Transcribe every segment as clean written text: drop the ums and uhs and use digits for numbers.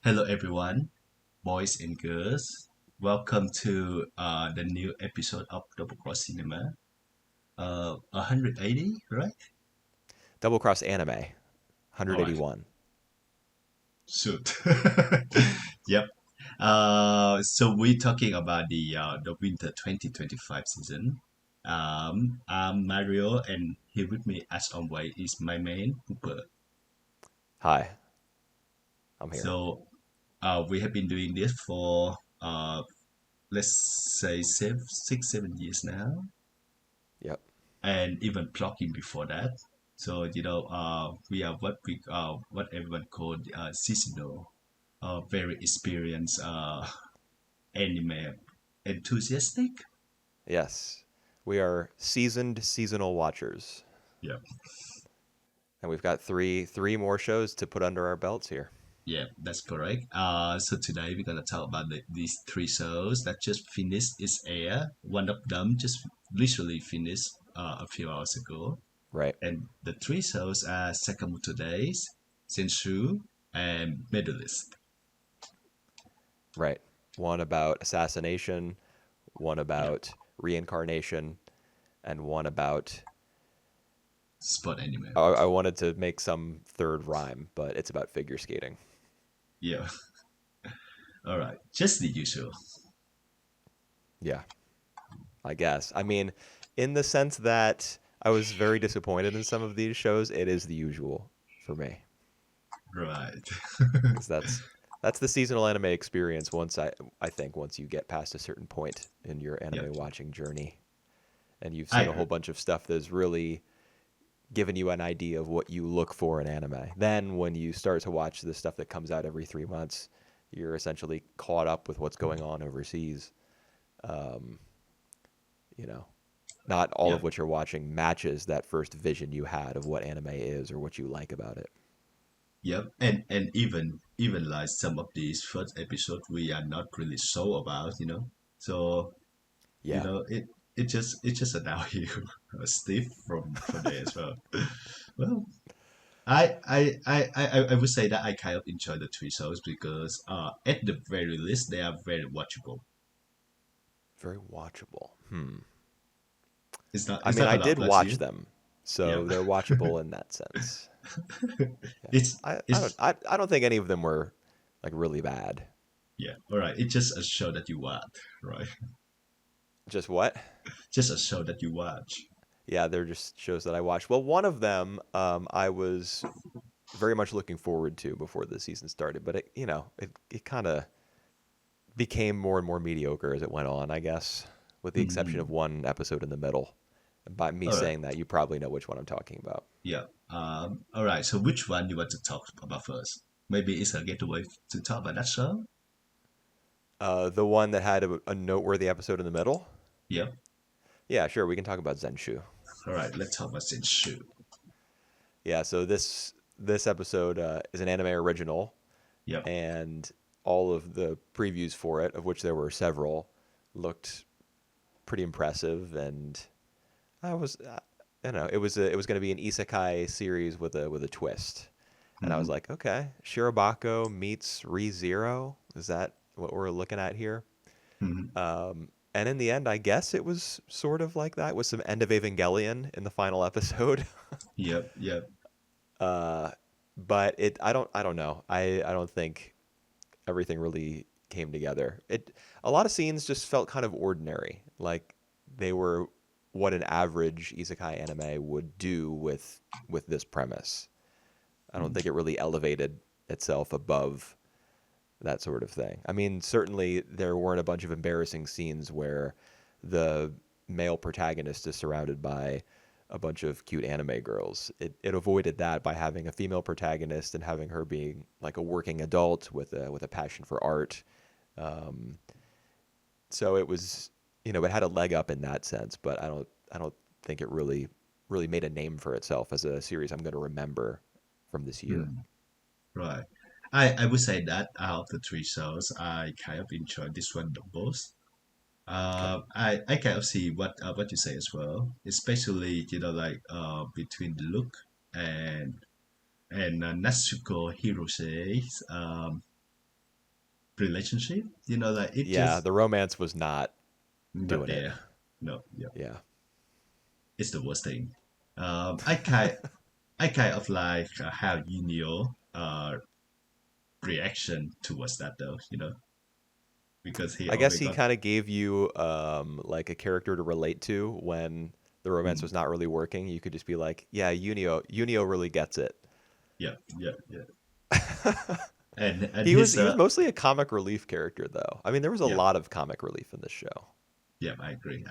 Hello, everyone, boys and girls. Welcome to the new episode of Double Cross Cinema. 180, right? Double Cross Anime, All right, 181. shoot. Yep. So we're talking about the winter 2025 season. I'm Mario, and here with me, as always, is my man Cooper. Hi, I'm here. So we have been doing this for let's say 6, 7 years now, Yep. and even plugging before that. So we are what everyone called seasonal, very experienced anime enthusiastic. Yes. We are seasoned seasonal watchers. Yeah, And we've got three more shows to put under our belts here. yeah, that's correct. So today we're gonna talk about these three shows that just finished its air. One of them just literally finished a few hours ago, Right. and the three shows are Sakamoto Days, Zenshuu, and Medalist. Right. One about assassination, one Yeah, about reincarnation, and one about sport anime. I wanted to make some third rhyme, but it's about figure skating. Yeah. All right. Just the usual. Yeah, I guess. I mean, in the sense that I was very disappointed in some of these shows, it is the usual for me. Right. Because that's the seasonal anime experience. I think once you get past a certain point in your Yep. anime watching journey, and you've I seen a agree. whole bunch of stuff that's really given you an idea of what you look for in anime. Then when you start to watch the stuff that comes out every 3 months, you're essentially caught up with what's going on overseas. Um, you know, not all of Yep. what you're watching matches that first vision you had of what anime is or what you like about it. Yep. And even like some of these first episodes we are not really sure about. So, Yeah. it just allow you Steve from there as well. Well, I would say that I kind of enjoy the three shows because at the very least they are very watchable. Very watchable. Hmm. It's not I it's mean, not I gonna did upload watch you. them, Yeah. so they're watchable in that sense. Yeah. it's it's I don't think any of them were like really bad. Yeah, all right. It's just a show that you watch, right? Just what? Just a show that you watch. Yeah, they're just shows that I watched. Well, one of them I was very much looking forward to before the season started, but it kind of became more and more mediocre as it went on, I guess, with the exception of Hmm. one episode in the middle. By me All right. saying that, you probably know which one I'm talking about. Yeah. All right. So which one you want to talk about first? Maybe it's a getaway to talk about that show. The one that had a noteworthy episode in the middle. Yeah. Yeah, sure, we can talk about Zenshu. All right. Let's talk about Senshu. Yeah, so this episode is an anime original, Yep. and all of the previews for it, of which there were several, looked pretty impressive. And I was, I don't know, it was going to be an isekai series with a twist, and I was Hmm. like, okay, Shirobako meets ReZero. Is that what we're looking at here? Hmm. And in the end, I guess it was sort of like that with some End of Evangelion in the final episode. Yep. Yep. uh, but I don't know. I don't think everything really came together. A lot of scenes just felt kind of ordinary, like they were what an average isekai anime would do with this premise. I don't think it really elevated itself above that sort of thing. I mean, certainly there weren't a bunch of embarrassing scenes where the male protagonist is surrounded by a bunch of cute anime girls. It avoided that by having a female protagonist and having her being like a working adult with a passion for art. Um, so it was, it had a leg up in that sense, but I don't think it really made a name for itself as a series I'm going to remember from this year. Hmm. Right. I would say that out of the three shows, I kind of enjoyed this one the most. Okay. I kind of see what you say as well, especially like between the look and Natsuko Hirose. relationship. You know, like it Yeah, just the romance was not not doing it. there. No, yeah, Yeah. it's the worst thing. I kind of like how Unio reaction towards that though. Because he I guess always he got kind of gave you like a character to relate to when the romance mm, was not really working. You could just be like, yeah, Unio really gets it. yeah, yeah, yeah, and He was mostly a comic relief character though. I mean, there was a yeah, lot of comic relief in this show. yeah, I agree.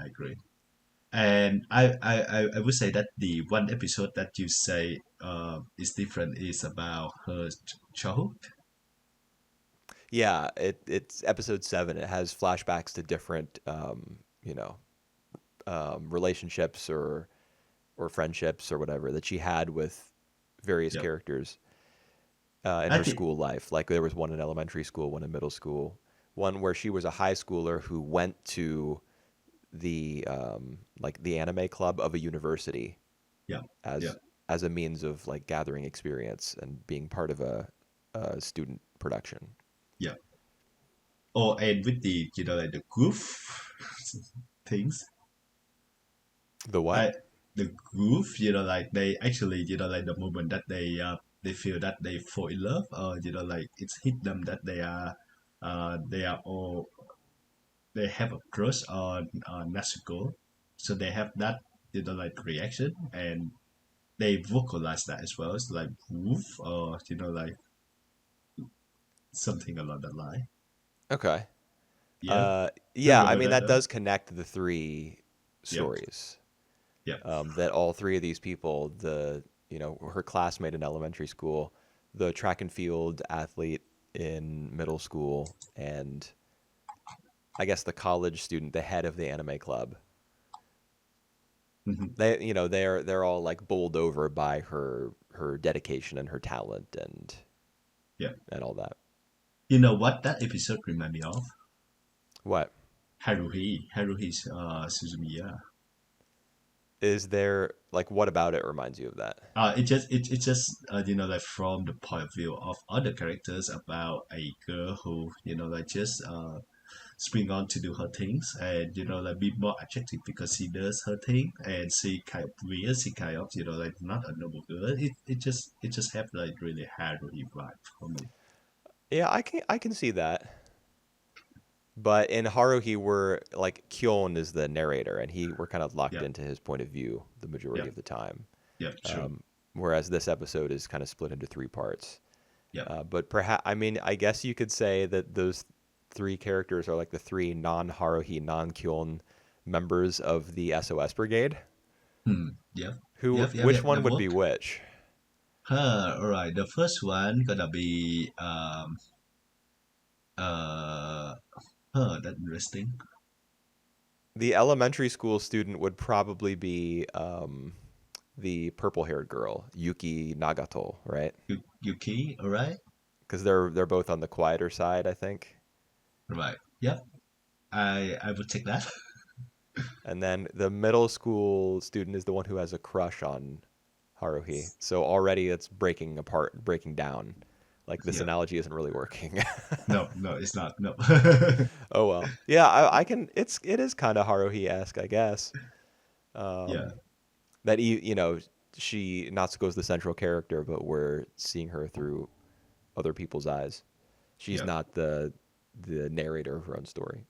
And I would say that the one episode that you say is different is about her childhood. Yeah, it's episode 7. It has flashbacks to different relationships or friendships or whatever that she had with various Yep. characters in I her think school life. Like there was one in elementary school, one in middle school, one where she was a high schooler who went to the like the anime club of a university yeah, yeah, as a means of like gathering experience and being part of a student production. yeah. Or and with the like the goof things. The what? I the goof, like they actually, like the moment that they feel that they fall in love, or like it's hit them that they are all they have a crush on Natsuko, so they have that like reaction, and they vocalize that as well. It's like woof, or like something along that line. Okay. Yeah, don't Yeah, I remember mean that that though. does connect the three Yep, stories. yep. That all three of these people, her classmate in elementary school, the track and field athlete in middle school, and I guess the college student, the head of the anime club. Hmm. They're all like bowled over by her dedication and her talent Yeah. and all that. You know what that episode remind me of? What Haruhi's Suzumiya. is there like what about it reminds you of that? It just like from the point of view of other characters about a girl who like just spring on to do her things, and like be more attractive because she does her thing, and she kind of weird, she kind of like not a normal girl. It just have like really Haruhi vibe for me. Yeah, I can see that. But in Haruhi, we're like Kyon is the narrator, and we're kind of locked Yeah, into his point of view the majority yeah, of the time. yeah, true. Um, Whereas this episode is kind of split into three parts. Yeah. But perhaps, I mean, I guess you could say that those three characters are like the three non-Haruhi, non-Kyon members of the SOS Brigade. Yeah. Who, Yeah, yeah, yeah, which one that would be work. which? All right. The first one gonna be uh that's interesting. The elementary school student would probably be the purple-haired girl, Yuki Nagato, right? Yuki, all right. Because they're both on the quieter side, I think. Right. Yep. I would take that. And then the middle school student is the one who has a crush on Haruhi. So already it's breaking apart, breaking down. Like this Yeah. analogy isn't really working. No, no, it's not. No. Oh well. Yeah, I can. It is kind of Haruhi esque, I guess. Yeah. Um, that she Natsuko's the central character, but we're seeing her through other people's eyes. She's Yeah. not the narrator of her own story.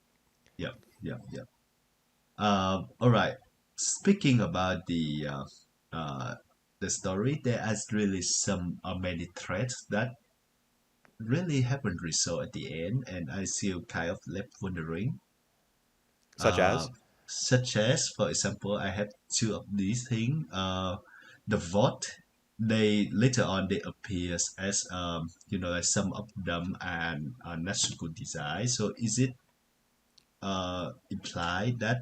Yeah. Yeah. Yeah. All right. Speaking about uh, the story, there is really some many threads that really haven't resolved at the end, and I still kind of left wondering. Such Uh, as Such as, for example, I have two of these things. The vote, they later on they appears as like some of them and Natsuko design. So is it implied that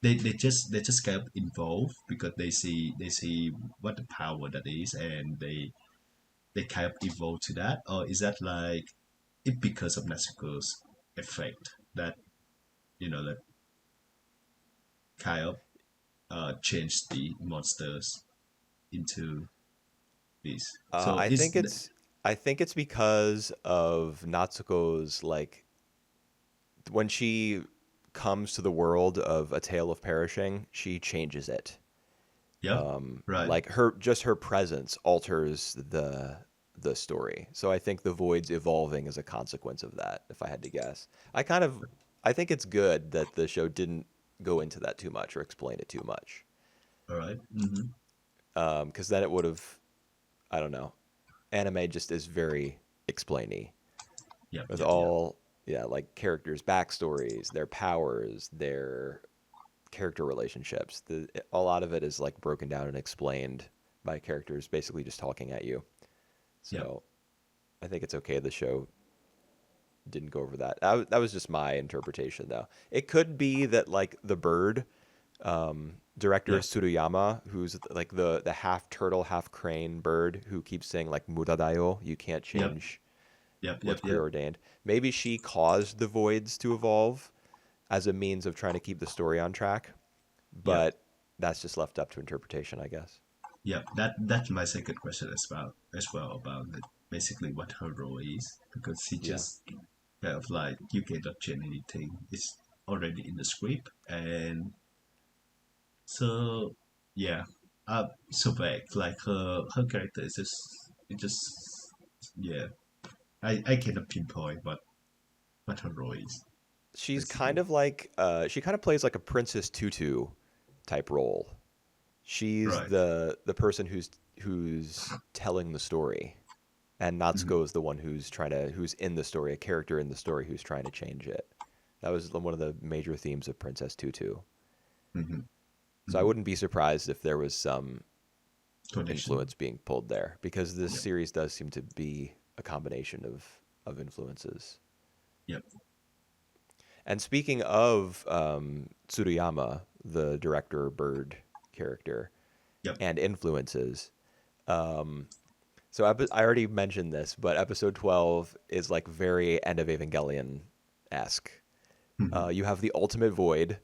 they just kind of involved because they see what the power that is, and they kind of evolve to that, or is that like it because of Natsuko's effect that that kind of change the monsters into this. So I is think it's. I think it's because of Natsuko's like when she comes to the world of A Tale of Perishing, she changes it. Yep. Right. Like her just her presence alters the story. So I think the void's evolving as a consequence of that, if I had to guess. I think it's good that the show didn't go into that too much or explain it too much. All right. Mm-hmm. Because then it would have, I don't know. Anime just is very explainy Yep. with Yep. Yep. all, yeah, like characters' backstories, their powers, their character relationships. A lot of it is like broken down and explained by characters basically just talking at you. Yep. So I think it's okay the show didn't go over that. That was just my interpretation, though. It could be that like the bird director Yep. Tsuruyama, who's like the half turtle, half crane bird who keeps saying like "muradayo," you can't Yep. change Yep. Yep. what's Yep. preordained. Maybe she caused the voids to evolve as a means of trying to keep the story on track, Yep. but that's just left up to interpretation, I guess. Yep. That's my second question as well about basically what her role is because she Yeah, just kind of like you cannot change anything. It's already in the script, and so yeah, so vague. Like her character is just it just yeah. I cannot pinpoint what her role is she's kind basically. of like she kind of plays like a Princess Tutu type role. She's Right. the person who's telling the story, and Mm-hmm. Natsuko is the one who's in the story, a character in the story who's trying to change it. That was one of the major themes of Princess Tutu. Mm-hmm. So I Mm-hmm. wouldn't be surprised if there was some Connection. influence being pulled there, because this Yep. series does seem to be a combination of influences. Yep. And speaking of Tsuruyama, the director bird character, Yep. and influences, um, so I already mentioned this, but episode 12 is like very End of Evangelion esque. Mm-hmm. You have the ultimate void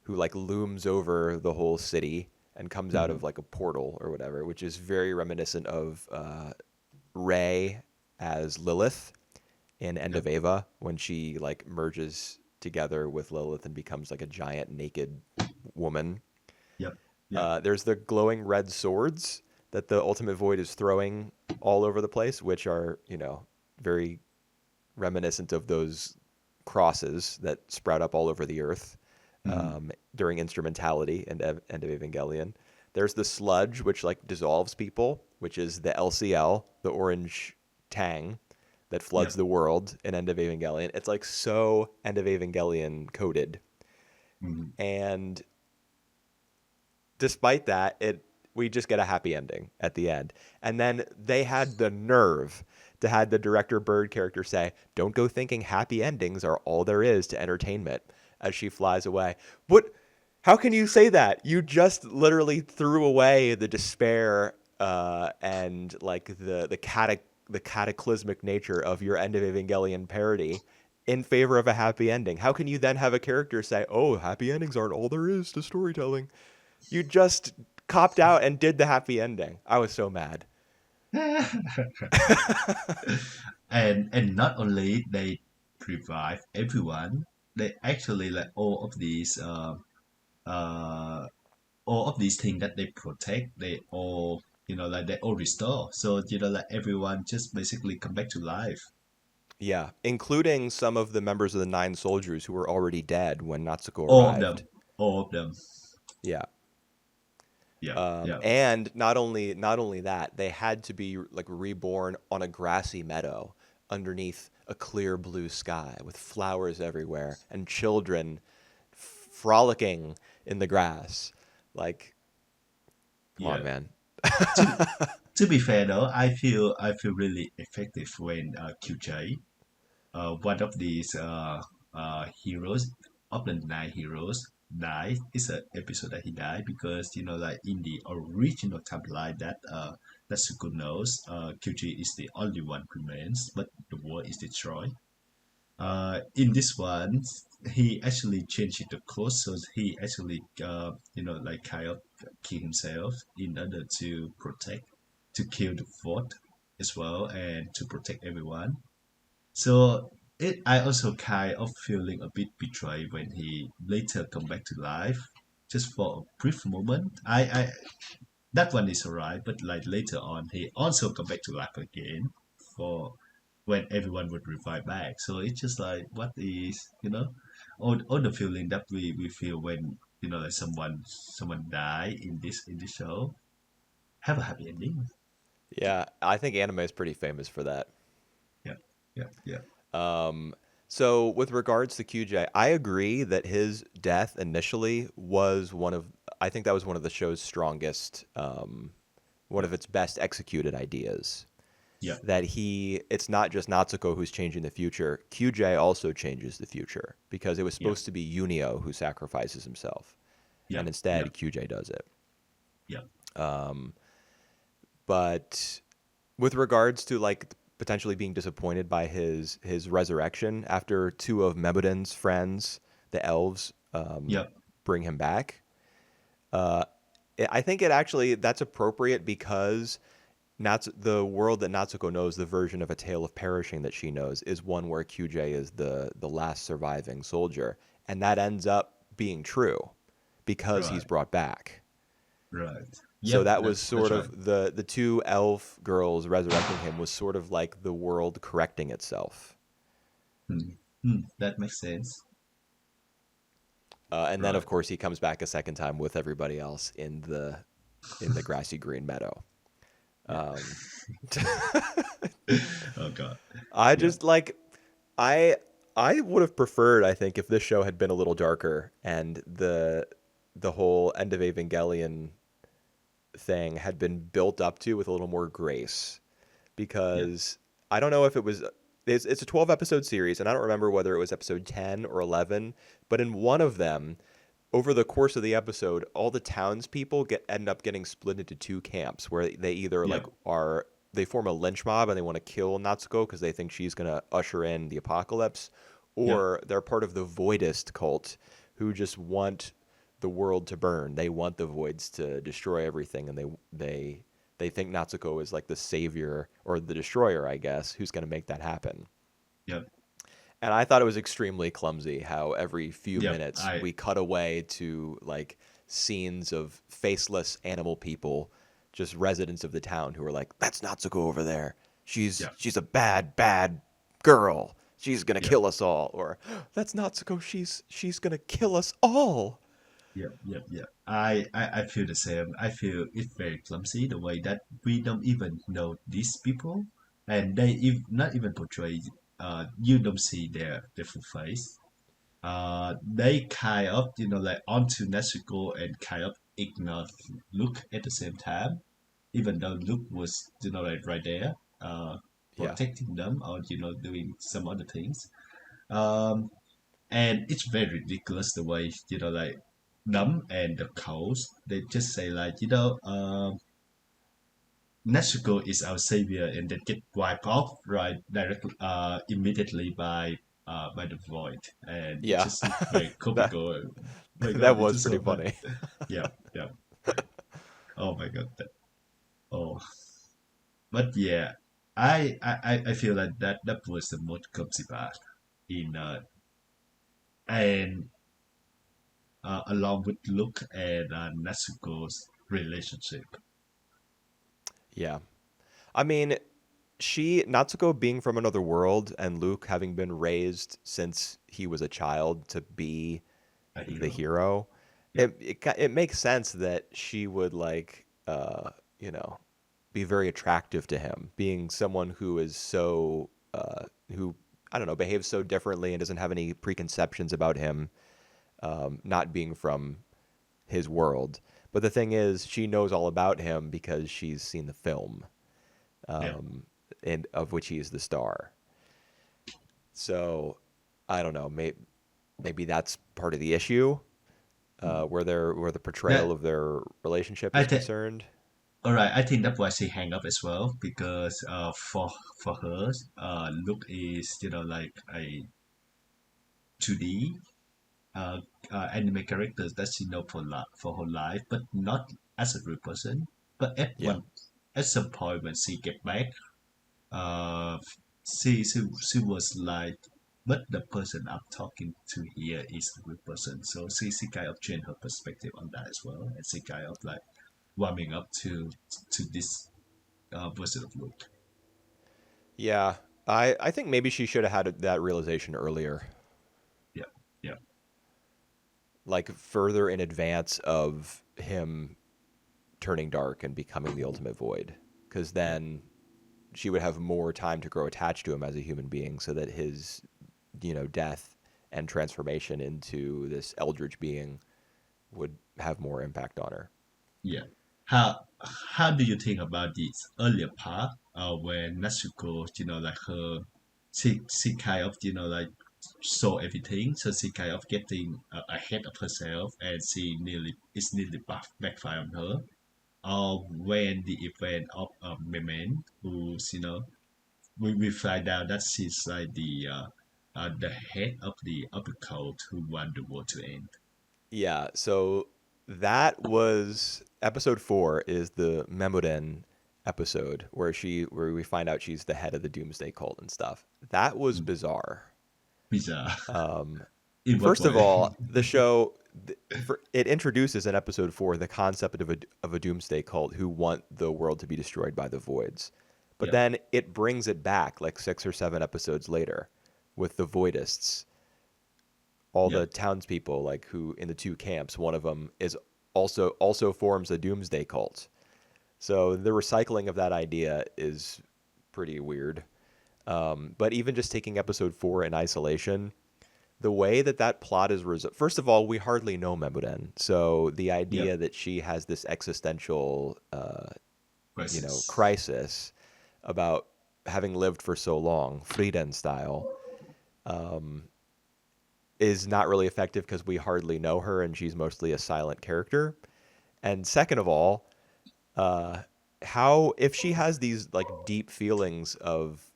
who like looms over the whole city and comes out Mm-hmm. of like a portal or whatever, which is very reminiscent of Rey as Lilith in End Yep. of Eva when she like merges together with Lilith and becomes like a giant naked woman. Yep. Yep. There's the glowing red swords that the Ultimate Void is throwing all over the place, which are, very reminiscent of those crosses that sprout up all over the earth Mm-hmm. during instrumentality and End of Evangelion. There's the sludge, which like dissolves people, which is the LCL, the orange tang that floods Yep. the world in End of Evangelion. It's like so End of Evangelion coded. Mm-hmm. And despite that, it we just get a happy ending at the end. And then they had the nerve to had the director Bird character say, "Don't go thinking happy endings are all there is to entertainment," as she flies away. What? How can you say that? You just literally threw away the despair and like the cataclysmic nature of your End of Evangelion parody in favor of a happy ending. How can you then have a character say, "Oh, happy endings aren't all there is to storytelling"? You just copped out and did the happy ending. I was so mad. And not only they revive everyone, they actually like uh all of these things that they protect, they all like they all restore. So like everyone just basically come back to life. Yeah, including some of the members of the Nine Soldiers who were already dead when Natsuko All of arrived. them. All of them. Yeah. Yeah. Yeah. And not only that, they had to be like reborn on a grassy meadow underneath a clear blue sky with flowers everywhere and children frolicking in the grass. Like, come on, Yeah. man. To to be fair though, I feel really effective when QJ, one of these heroes of the nine heroes died. It's an episode that he died because like in the original timeline that Suko knows, QG is the only one remains, but the world is destroyed. In this one, he actually changed the course, so he actually like kind of kill himself in order to protect, to kill the fort, as well and to protect everyone. So I also kind of feeling a bit betrayed when he later come back to life, just for a brief moment. I that one is alright, but like later on, he also come back to life again for when everyone would revive back. So it's just like what is all the feeling that we feel when like someone die in this show have a happy ending. Yeah, I think anime is pretty famous for that. Yeah, yeah, yeah, Um, so with regards to QJ, I agree that his death initially was one of I think that was one of the show's strongest, one yeah, of its best executed ideas. yeah, That it's not just Natsuko who's changing the future. QJ also changes the future because it was yeah, supposed to be Yunio who sacrifices himself, yeah, and yeah, instead QJ does it. yeah, Um, but with regards to like potentially being disappointed by his resurrection after two of Mebudin's friends, the elves, yeah, bring him back. Uh, I think it actually that's appropriate because the world that Natsuko knows, the version of A Tale of Perishing that she knows, is one where QJ is the last surviving soldier, and that ends up being true because he's right, brought back. right. So Yep, that was that's sort right. of the two elf girls resurrecting him was sort of like the world correcting itself. Hmm. Hmm. That makes sense. And then of Right. course he comes back a second time with everybody else in the grassy green meadow. Yeah. Um, Oh God. I Yeah. just like I I would have preferred, I think, if this show had been a little darker and the whole end of Evangelion thing had been built up to with a little more grace. Yeah. Because I don't know if it's a 12 episode series, and I don't remember whether it was episode 10 or 11, but in one of them, over the course of the episode, all the townspeople end up getting split into two camps where they either Yeah. they form a lynch mob and they want to kill Natsuko because they think she's going to usher in the apocalypse, Yeah. or they're part of the Voidist cult who just want the world to burn. They want the voids to destroy everything, and they think Natsuko is like the savior or the destroyer, I guess, who's going to make that happen. Yeah. And I thought it was extremely clumsy how every few Yeah. minutes I we cut away to like scenes of faceless animal people, just residents of the town who are like, "That's Natsuko over there. yeah. She's a bad girl. She's gonna Yeah. kill us all." Or "That's Natsuko. She's gonna kill us all." Yeah. Yeah. Yeah. I feel the same. I feel it's very clumsy the way that we don't even know these people, and they not even portray. You don't see their full face. They kind of like onto Nezuko and kind of ignore Luke at the same time, even though Luke was like right there, Yeah, protecting them or doing some other things. Um, and it's very ridiculous the way like them and the cows they just say like Nezuko is our savior and then get wiped off right directly immediately by the void, and it yeah, just looked very that comical. Oh my that god, it's was just pretty so fun. funny. Yeah, yeah. Oh my god. Oh, but yeah, I feel like that was the most clumsy part in and along with Luke and Natsuko's relationship. Yeah, I mean, Natsuko being from another world and Luke having been raised since he was a child to be A the hero. hero, Yeah, it makes sense that she would like you know be very attractive to him, being someone who is so who I don't know behaves so differently and doesn't have any preconceptions about him, not being from his world. But the thing is, she knows all about him because she's seen the film, yeah. um, and of which he is the star. So I don't know. Maybe that's part of the issue where the portrayal That of their relationship I is think. concerned. All right, I think that's why she hang up as well because for her, Luke is like a 2D anime characters that she know for her life, but not as a real person. But Yeah. at some point when she get back, uh she was like, but the person I'm talking to here is a good person, so she kind of changed her perspective on that as well, and she kind of like warming up to this version of Luke. Yeah, I think maybe she should have had that realization earlier, Yeah, yeah, like further in advance of him turning dark and becoming the ultimate void, because yeah, then she would have more time to grow attached to him as a human being, so that his, death and transformation into this eldritch being would have more impact on her. yeah. How do you think about this earlier part when Natsuko, like her, she kind of, like saw everything, so she kind of getting ahead of herself, and she nearly it's nearly backfire on her. Or when the event of Memen, who's, we find out that she's like the head of the cult who want the world to end. Yeah, so that was episode 4 is the Memoden episode where we find out she's the head of the Doomsday cult and stuff. That was Mm. bizarre. Bizarre. Um, In what First of way? all, the show it introduces in episode 4 the concept of a Doomsday cult who want the world to be destroyed by the voids. But Yeah, then it brings it back like 6 or 7 episodes later with the voidists, all yeah, the townspeople like who in the two camps, one of them is also forms a doomsday cult. So the recycling of that idea is pretty weird. But even just taking episode 4 in isolation, the way that that plot is resolved. First of all, we hardly know Memuden, so the yeah. idea that she has this existential, Crisis. crisis about having lived for so long, Frieden style, is not really effective because we hardly know her and she's mostly a silent character. And second of all, uh, how if she has these like deep feelings of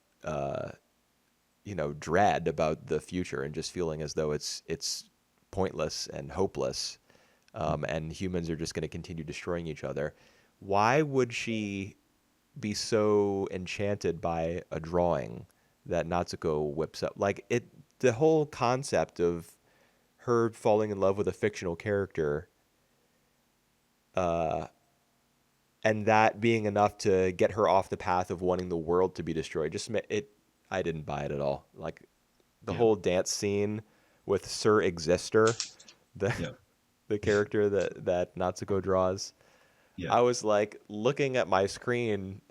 dread about the future and just feeling as though it's pointless and hopeless, and humans are just going to continue destroying each other, why would she be so enchanted by a drawing that Natsuko whips up? Like it, the whole concept of her falling in love with a fictional character, uh, and that being enough to get her off the path of wanting the world to be destroyed. It. I didn't buy it at all. Like the Yeah, whole dance scene with Sir Exister, the yeah, the character that Natsuko draws. yeah, I was like looking at my screen,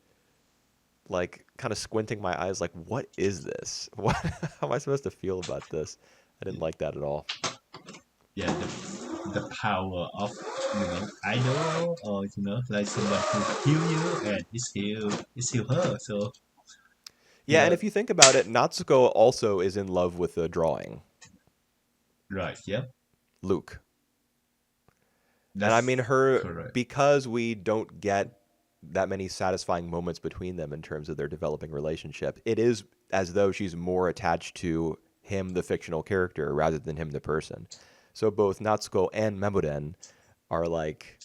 like kind of squinting my eyes, like, what is this? What how am I supposed to feel about this? I didn't yeah. like that at all. Yeah, the power of, idol, or like someone who heal you, and it's heal her. So you Yeah, and know, if you think about it, Natsuko also is in love with the drawing, right? Yeah, Luke. And I mean that's her correct. because we don't get that many satisfying moments between them in terms of their developing relationship. It is as though she's more attached to him, the fictional character, rather than him, the person. So both Natsuko and Memuden are like,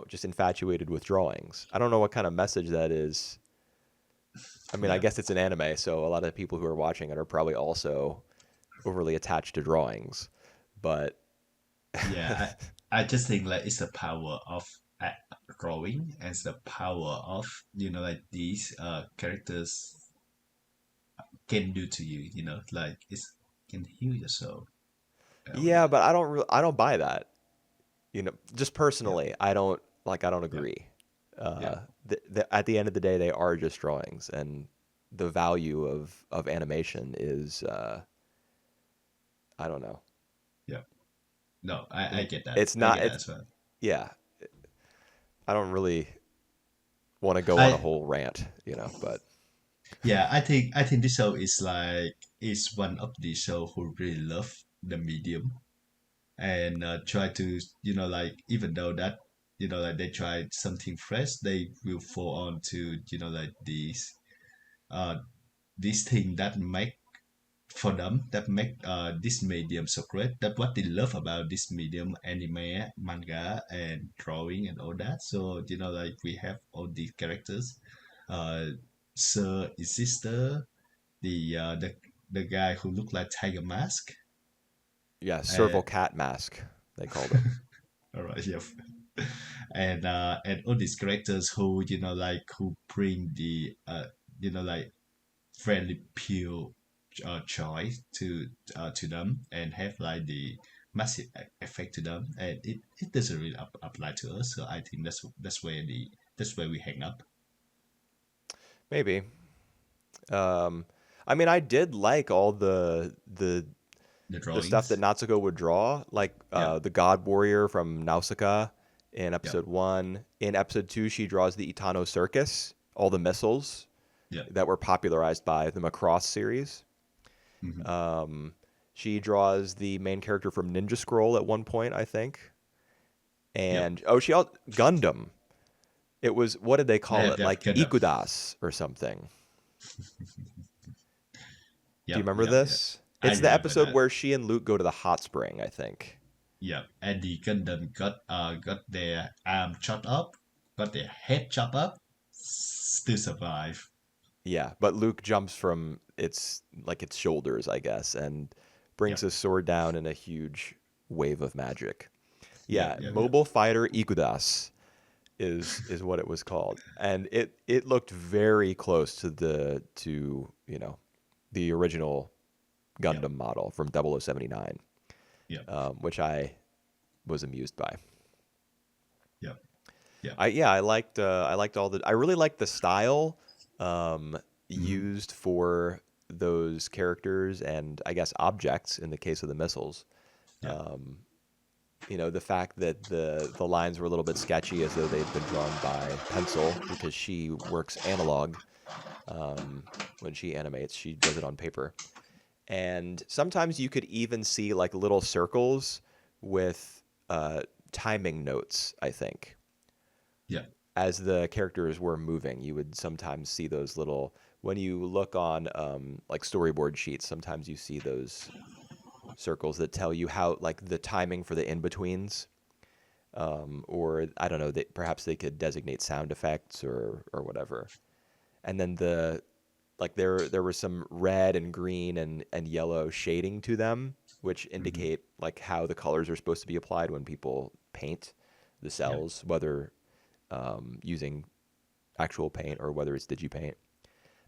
just infatuated with drawings. I don't know what kind of message that is. I mean, I Yeah, guess it's an anime, so a lot of people who are watching it are probably also overly attached to drawings. But yeah. I just think like it's the power of uh, drawing, and it's the power of, like these characters can do to you. Like it's can heal your soul. With yeah, that. but I don't buy that. Just Yeah, personally, I don't yeah, agree. yeah, At the end of the day, they are just drawings, and the value of animation is I don't know. yeah. No, I It, get that. it's I not get that it's as well. yeah. I don't really want to go on a I whole rant, but Yeah, I think this show is one of the show who really love the medium, and try to, like, even though that, like they tried something fresh, they will fall on to, like uh this thing that make for them, that make this medium so great, that what they love about this medium: anime, manga, and drawing, and all that. So, like we have all these characters, uh Sir is sister, the guy who looked like Tiger Mask. Yeah, Uh, serval cat mask, they called him. all right, yeah. And all these characters who like who bring the like friendly pure joy to them and have like the massive effect to them, and it doesn't really apply to us. So I think that's where we hang up Maybe. Um, I mean, I did like all the the stuff that drawings. Natsuko would draw, like Yeah, the God Warrior from Nausicaa in yeah, episode one. In episode two, she draws the Itano Circus, all the missiles yeah. that were popularized by the Macross series. Hmm. Um, she draws the main character from Ninja Scroll at one point, I think. Yep. And oh, she also Gundam. It was what did they call Yeah, it? yeah, Like kind of. Ikudas or something. Do you Yep, remember yep, yep. this? I It's the remember episode that. where she and Luke go to the hot spring, I think. Yeah, and the Gundam got their arm chopped up, got their head chopped up, still survive. Yeah, but Luke jumps from its shoulders, I guess, and brings Yep, his sword down in a huge wave of magic. yep, Yeah, yep, yep. Mobile Fighter Ikudas is what it was called, and it looked very close to the original Yep, Gundam model from 0079, yep, which I was amused by. yep, yep. I liked all the I really liked the style Hmm. used for those characters and I guess objects in the case of the missiles. Yep. The fact that the lines were a little bit sketchy as though they'd been drawn by pencil because she works analog when she animates. She does it on paper. And sometimes you could even see like little circles with timing notes, I think. Yep. As the characters were moving, you would sometimes see those little. When you look on like storyboard sheets, sometimes you see those circles that tell you how like the timing for the in betweens, or I don't know, perhaps they could designate sound effects or whatever. And then there was some red and green and yellow shading to them, which Hmm. indicate like how the colors are supposed to be applied when people paint the Yep. cells, whether using actual paint or whether it's digipaint.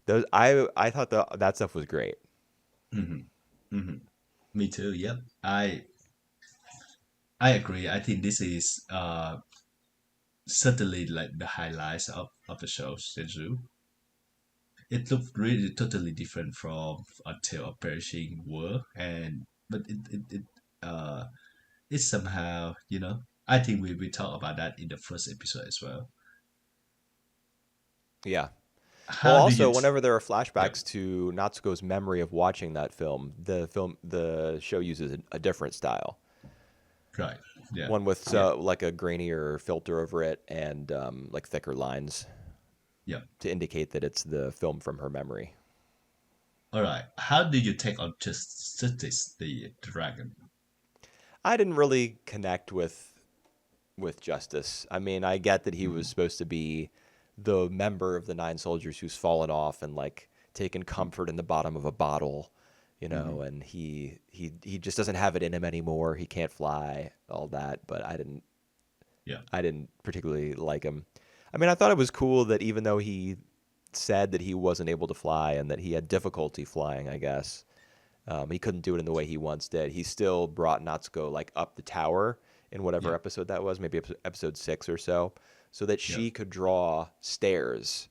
Those I thought that stuff was great. Hmm. Hmm. Me too. Yep. I agree. I think this is certainly like the highlights of the show, Zenshuu. It looked really totally different from A Tale of Perishing World, and but uh it somehow I think we talked about that in the first episode as well. Yeah. Well, How do you also, whenever there are yep, flashbacks to Natsuko's memory of watching that the show uses a different style. right, yeah, One with yeah, like a grainier filter over it and like thicker lines yeah. to indicate that it's the film from her memory. All right, how do you take on Justice the Dragon? I didn't really connect with Justice. I mean, I get that he was Hmm. supposed to be the member of the nine soldiers who's fallen off and like taken Hmm. comfort in the bottom of a bottle, Hmm. and he just doesn't have it in him anymore. He can't fly, all that, but Yeah, I didn't particularly like him. I mean, I thought it was cool that even though he said that he wasn't able to fly and that he had difficulty flying, I guess, he couldn't do it in the way he once did. He still brought Natsuko like up the tower in whatever yeah, episode that was, maybe episode 6 or so that yeah, she could draw stairs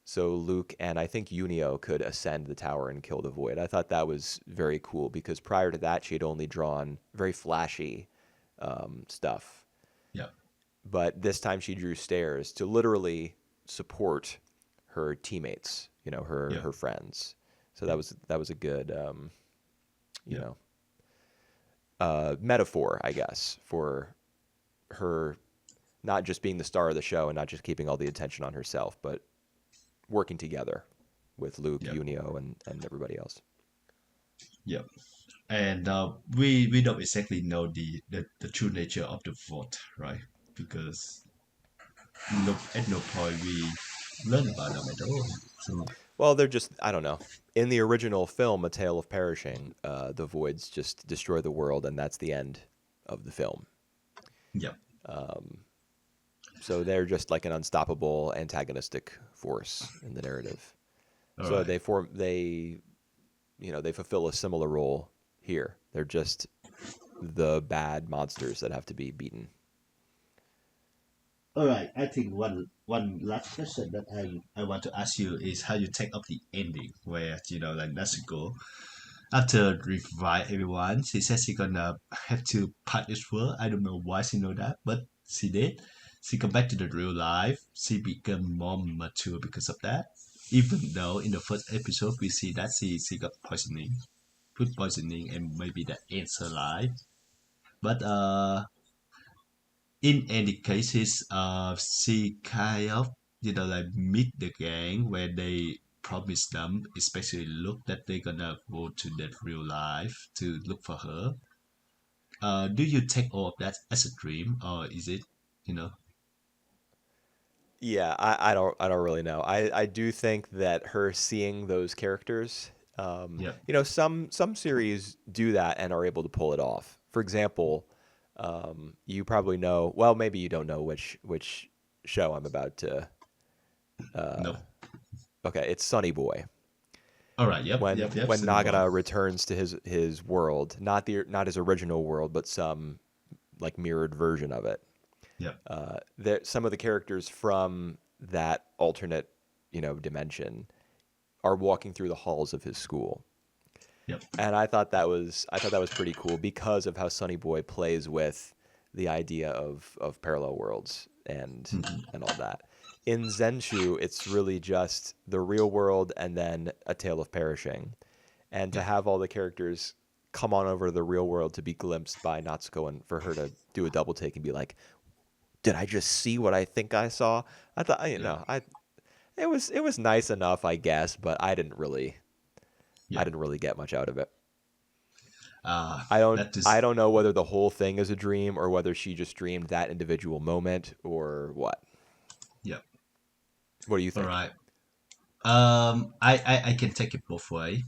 so Luke and I think Unio could ascend the tower and kill the void. I thought that was very cool because prior to that, she had only drawn very flashy stuff. yeah, But this time she drew stairs to literally support her teammates, yeah, her friends. So yeah, that was a good, you yeah, know, metaphor, I guess, for her not just being the star of the show and not just keeping all the attention on herself, but working together with Luke, yeah, Unio, and everybody else. yeah. And we don't exactly know the true nature of the vote, right? Because no, at no point learn about them at all. So Well, they're just, I don't know. In the original film, A Tale of Perishing, the voids just destroy the world, and that's the end of the film. yeah, So they're just like an unstoppable antagonistic force in the narrative. all So right. they fulfill a similar role here. They're just the bad monsters that have to be beaten. All right. I think one last question that I want to ask you is how you take up the ending, where like Natsuko, after revive everyone, she says she gonna have to part this world. I don't know why she know that, but she did. She come back to the real life. She become more mature because of that. Even though in the first episode we see that she got poisoning, food poisoning, and maybe that ends her life. But in any cases, she kind of like meet the gang where they promise them, especially look that they're gonna go to that real life to look for her. Do you take all of that as a dream, or is it, you know? Yeah, I don't really know. I do think that her seeing those characters, Yeah, some series do that and are able to pull it off. For example, you probably know. Well, maybe you don't know which show I'm about to. no. Okay, it's Sunny Boy. All right. Yep, When yep, yep. when Sunny boy. Nagata returns to his world, not his original world, but some like mirrored version of it. Yep, Some of the characters from that alternate, dimension are walking through the halls of his school. yep, And I thought that was pretty cool because of how Sonny Boy plays with the idea of parallel worlds mhm, and all that. In Zenshuu, it's really just the real world and then A Tale of Perishing. And to yep, have all the characters come on over to the real world to be glimpsed by Natsuko and for her to do a double take and be like, "Did I just see what I think I saw?" I thought, yep, it was nice enough, I guess, but I yep. didn't really get much out of it. Uh, I don't that I is, don't know whether the whole thing is a dream or whether she just dreamed that individual moment or what. yep. What do you All think? right. I can take it both way.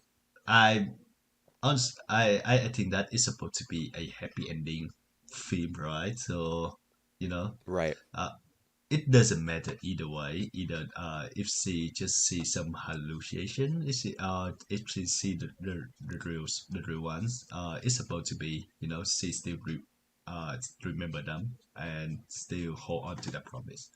I I think that is supposed to be a happy ending film, right? So, you know, Right. uh, it doesn't matter either way. Either if she just see some hallucination, if she see the real ones, it's supposed to be she still remember them and still hold on to that promise.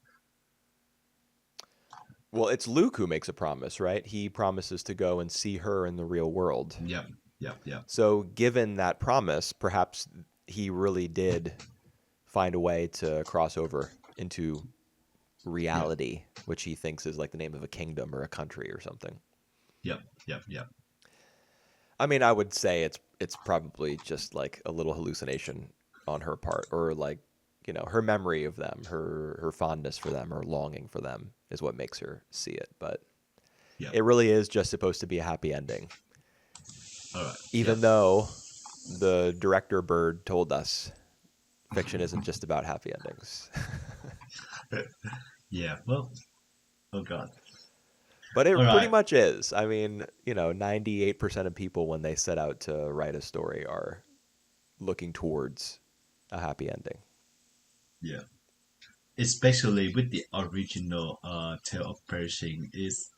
Well, it's Luke who makes a promise, right? He promises to go and see her in the real world. Yep, yep, yep, So, given that promise, perhaps he really did find a way to cross over into yep, reality, which he thinks is like the name of a kingdom or a country or something. yep, yep, yep. I mean, I would say it's probably just like a little hallucination on her part, or like her memory of them, her fondness for them, or longing for them is what makes her see it. But Yep. it really is just supposed to be a happy ending, All right. Yep. even though the director Bird told us fiction isn't just about happy endings. Yeah. Well. Oh God. But All it pretty right. much is. I mean, 98% of people when they set out to write a story are looking towards a happy ending. Yeah. Especially with the original Tale of Perishing is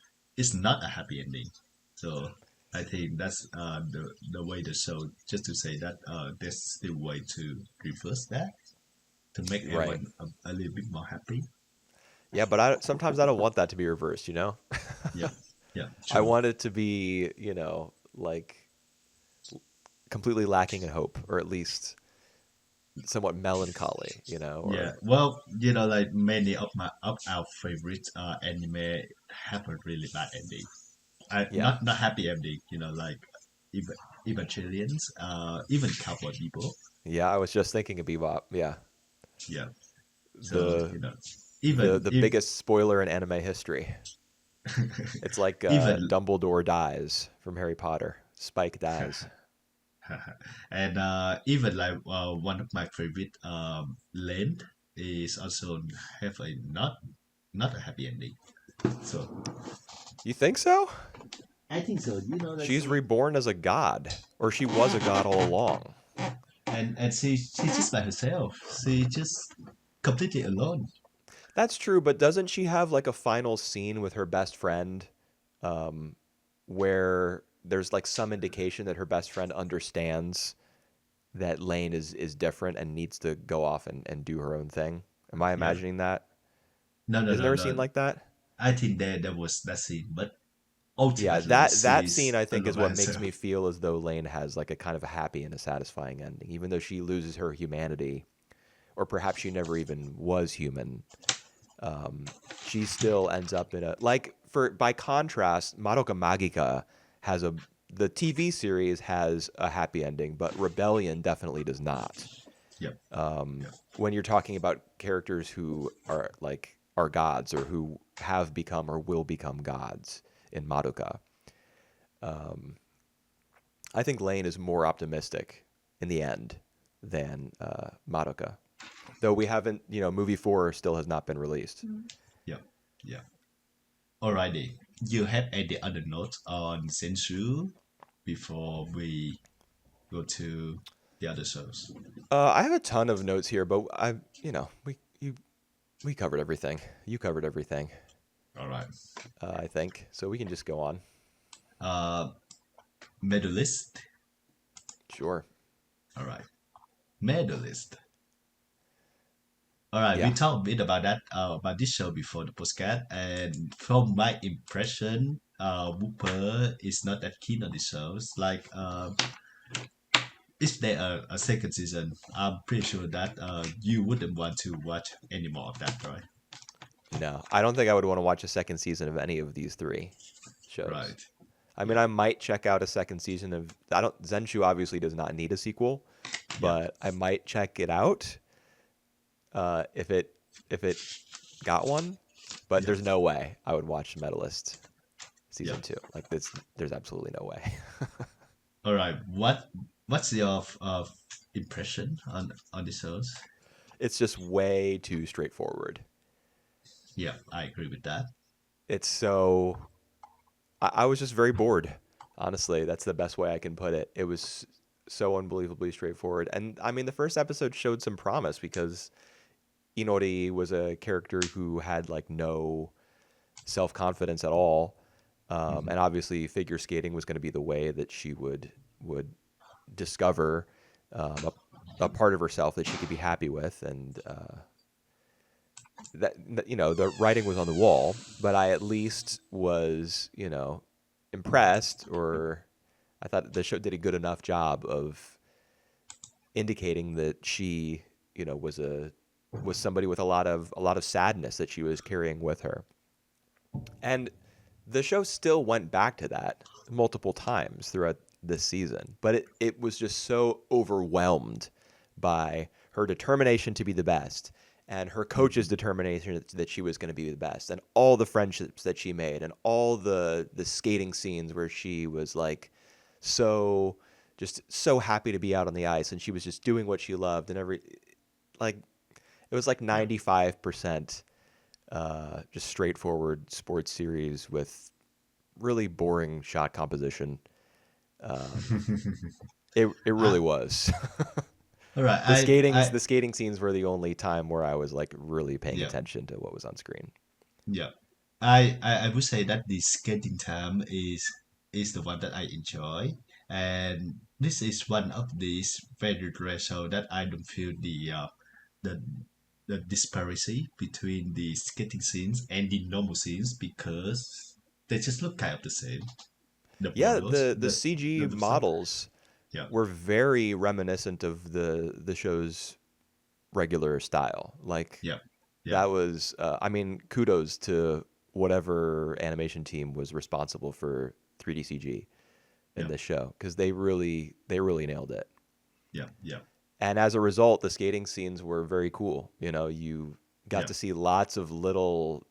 not a happy ending. So I think that's the way the show just to say that there's still way to reverse that to make Right. everyone a little bit more happy. Yeah, but sometimes I don't want that to be reversed. Yeah. Yeah. I True. want it to be, like completely lacking in hope, or at least somewhat melancholy, Yeah. or Well, like many of our favorite anime have a really bad ending. yeah. Not happy ending. Like even Evangelions, even Cowboy People. Yeah, I was just thinking of Bebop. Yeah. Yeah. So The the even the if biggest spoiler in anime history. It's like even Dumbledore dies from Harry Potter. Spike dies. and even like one of my favorite Land is also have a not a happy ending. So You think so? I think so. You know, like She's so, reborn as a god, or she was a god all along. and she's just by herself. She just completely alone. That's true, but doesn't she have like a final scene with her best friend, um, where there's like some indication that her best friend understands that Lane is different and needs to go off and do her own thing? Am I Yeah. imagining that? No, no, Isn't no, there a scene no. like that? I think there was that scene, but Yeah, ultimately that scene she's I think alone is by what makes herself. me feel as though Lane has like a kind of a happy and a satisfying ending, even though she loses her humanity, or perhaps she never even was human. She still ends up in a like for by contrast, Madoka Magica has a the TV series has a happy ending, but Rebellion definitely does not. Yep. Um, Yep. when you're talking about characters who are like are gods or who have become or will become gods in Madoka, um, I think Lane is more optimistic in the end than Madoka. Though we haven't, movie four still has not been released. Yep. Yep. Alrighty. You have any other notes on Zenshuu before we go to the other shows? I have a ton of notes here, but we covered everything. You covered everything, All right. I think. So we can just go on. Uh, Medalist. Sure. All right. Medalist. All right. We Yeah. talked a bit about that about this show before the postcard, and from my impression, Whooper is not that keen on the shows. Like, if there are a second season, I'm pretty sure that you wouldn't want to watch any more of that, right? No, I don't think I would want to watch a second season of any of these three shows. Right. I mean, Yeah. I might check out a second season of. I don't. Zenshu obviously does not need a sequel, Yeah. but I might check it out if it got one. But Yeah. there's no way I would watch Medalist Yeah. season two. Like this, there's absolutely no way. All right. What's your impression on the shows? It's just way too straightforward. Yeah, I agree with that. It's so. I was just very bored. Honestly, that's the best way I can put it. It was so unbelievably straightforward, and I mean, the first episode showed some promise because Inori was a character who had like no self confidence at all, Hmm. and obviously figure skating was going to be the way that she would discover a part of herself that she could be happy with, and the writing was on the wall, but I at least was impressed, or I thought the show did a good enough job of indicating that she was somebody with a lot of sadness that she was carrying with her. And the show still went back to that multiple times throughout this season, but it was just so overwhelmed by her determination to be the best and her coach's Hmm. determination that she was going to be the best and all the friendships that she made and all the skating scenes where she was like so just so happy to be out on the ice and she was just doing what she loved and like it was like Yeah. 95% just straightforward sports series with really boring shot composition. Um, it really I, was. all right. the skatings I the skating scenes were the only time where I was like really paying yeah. attention to what was on screen. Yeah. I would say that the skating time is the one that I enjoy, and this is one of these very rare show that I don't feel the the disparity between the skating scenes and the normal scenes because they just look kind of the same. The Yeah, models, the CG the stuff. models Yeah. were very reminiscent of the show's regular style. Like Yeah. Yeah. that was I mean, kudos to whatever animation team was responsible for 3D CG in Yeah. this show because they really nailed it. Yeah. Yeah. And as a result, the skating scenes were very cool. You got Yeah. to see lots of little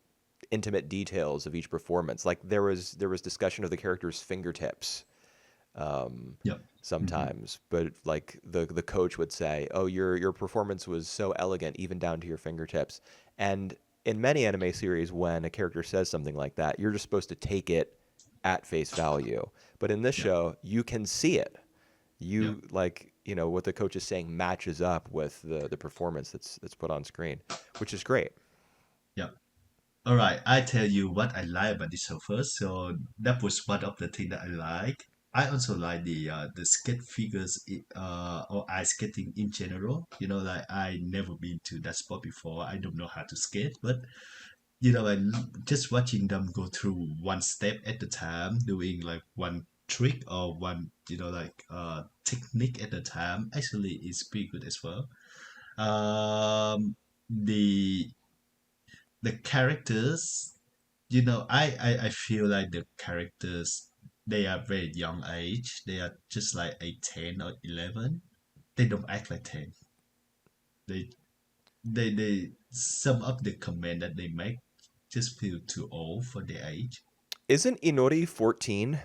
intimate details of each performance. Like there was discussion of the characters' fingertips Yeah. Hmm. sometimes, but like the coach would say, "Oh, your performance was so elegant, even down to your fingertips," and in many anime series, when a character says something like that, you're just supposed to take it at face value. But in this Yep. show, you can see it. Yep. You like, what the coach is saying matches up with the performance that's put on screen, which is great. Yep. All right, I tell you what I like about this show first. So that was one of the things that I like. I also like the skate figures or ice skating in general. Like I never been to that sport before. I don't know how to skate, but just watching them go through one step at a time, doing like one trick or one like technique at a time, actually is pretty good as well. The characters, I feel like the characters, they are very young age. They are just like a 10 or 11. They don't act like 10. They some of the comment that they make just feel too old for their age. Isn't Inori 14?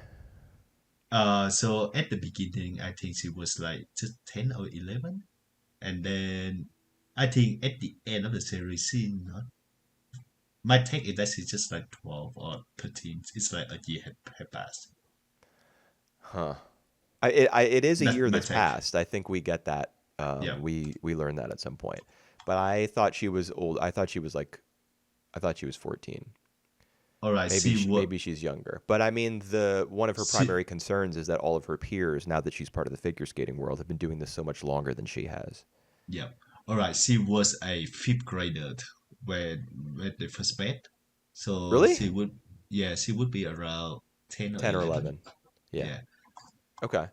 So at the beginning, I think she was like just 10 or 11. And then I think at the end of the series, she not. My take is that she's just like 12 or 13. It's like a year had passed. Huh. It is a That's year my that's take. passed. I think we get that. Yeah. We learned that at some point. But I thought she was old. I thought she was 14. All right. Maybe She would. maybe she's younger. But I mean, the one of her She. primary concerns is that all of her peers, now that she's part of the figure skating world, have been doing this so much longer than she has. Yeah. All right. She was a fifth grader when they first met. So Really? she would. Yeah. She would be around 10 or 10 or 11. 11. Yeah. Yeah. Okay.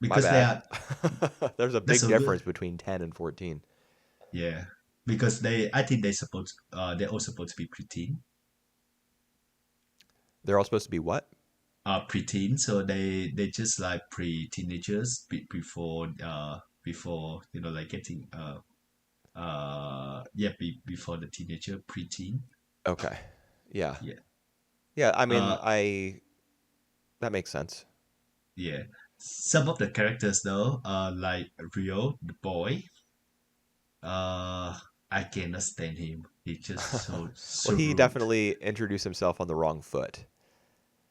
My Because they bad. are. There's a That's big so good. difference between 10 and 14. Yeah. Because I think they're all supposed to be preteen. They're all supposed to be what? Preteen. So they just like pre-teenagers before like getting yeah, before the teenager, preteen. Okay. Yeah. Yeah. Yeah, I mean, Uh, I that makes sense. yeah. Some of the characters though, like Rio, the boy, uh, I cannot stand him. He's just so Well, so he rude. definitely introduced himself on the wrong foot.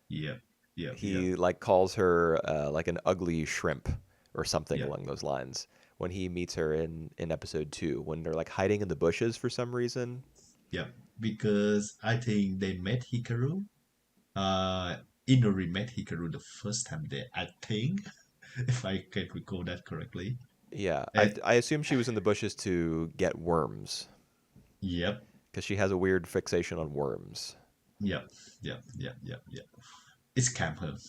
Yeah, yeah, yeah, He like calls her like an ugly shrimp or something yeah, along those lines when he meets her in episode 2 when they're like hiding in the bushes for some reason. yeah. Because I think they met Hikaru. Inori met Hikaru the first time there. I think, if I can recall that correctly. Yeah, I And I assume she was in the bushes to get worms yep, because she has a weird fixation on worms. yep, yep, yep, yep, yep. It's camper. That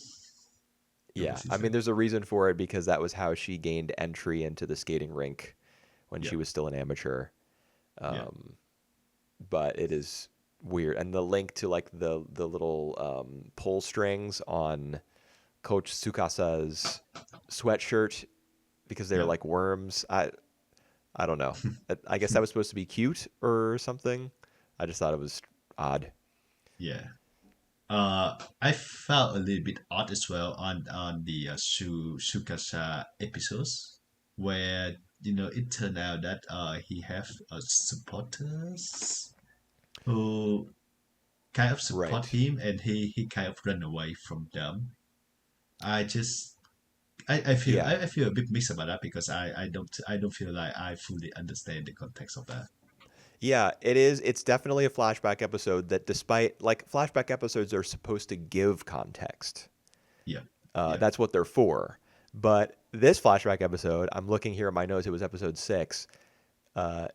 Yeah, was his I mean, name. there's a reason for it because that was how she gained entry into the skating rink when she Yep, was still an amateur. yep, Um, but it is weird, and the link to like the little pull strings on Coach Tsukasa's sweatshirt because they're yep. like worms. I don't know. I guess that was supposed to be cute or something. I just thought it was odd. Yeah. I felt a little bit odd as well on the Shukasha episodes, where it turned out that he have supporters who kind of support Right. him, and he kind of run away from them. I just Yeah. I feel a bit mixed about that because I don't feel like I fully understand the context of that. Yeah, it is. It's definitely a flashback episode that, despite like flashback episodes are supposed to give context. Yeah, yeah, That's what they're for. But this flashback episode, I'm looking here at my notes. It was episode 6. Uh,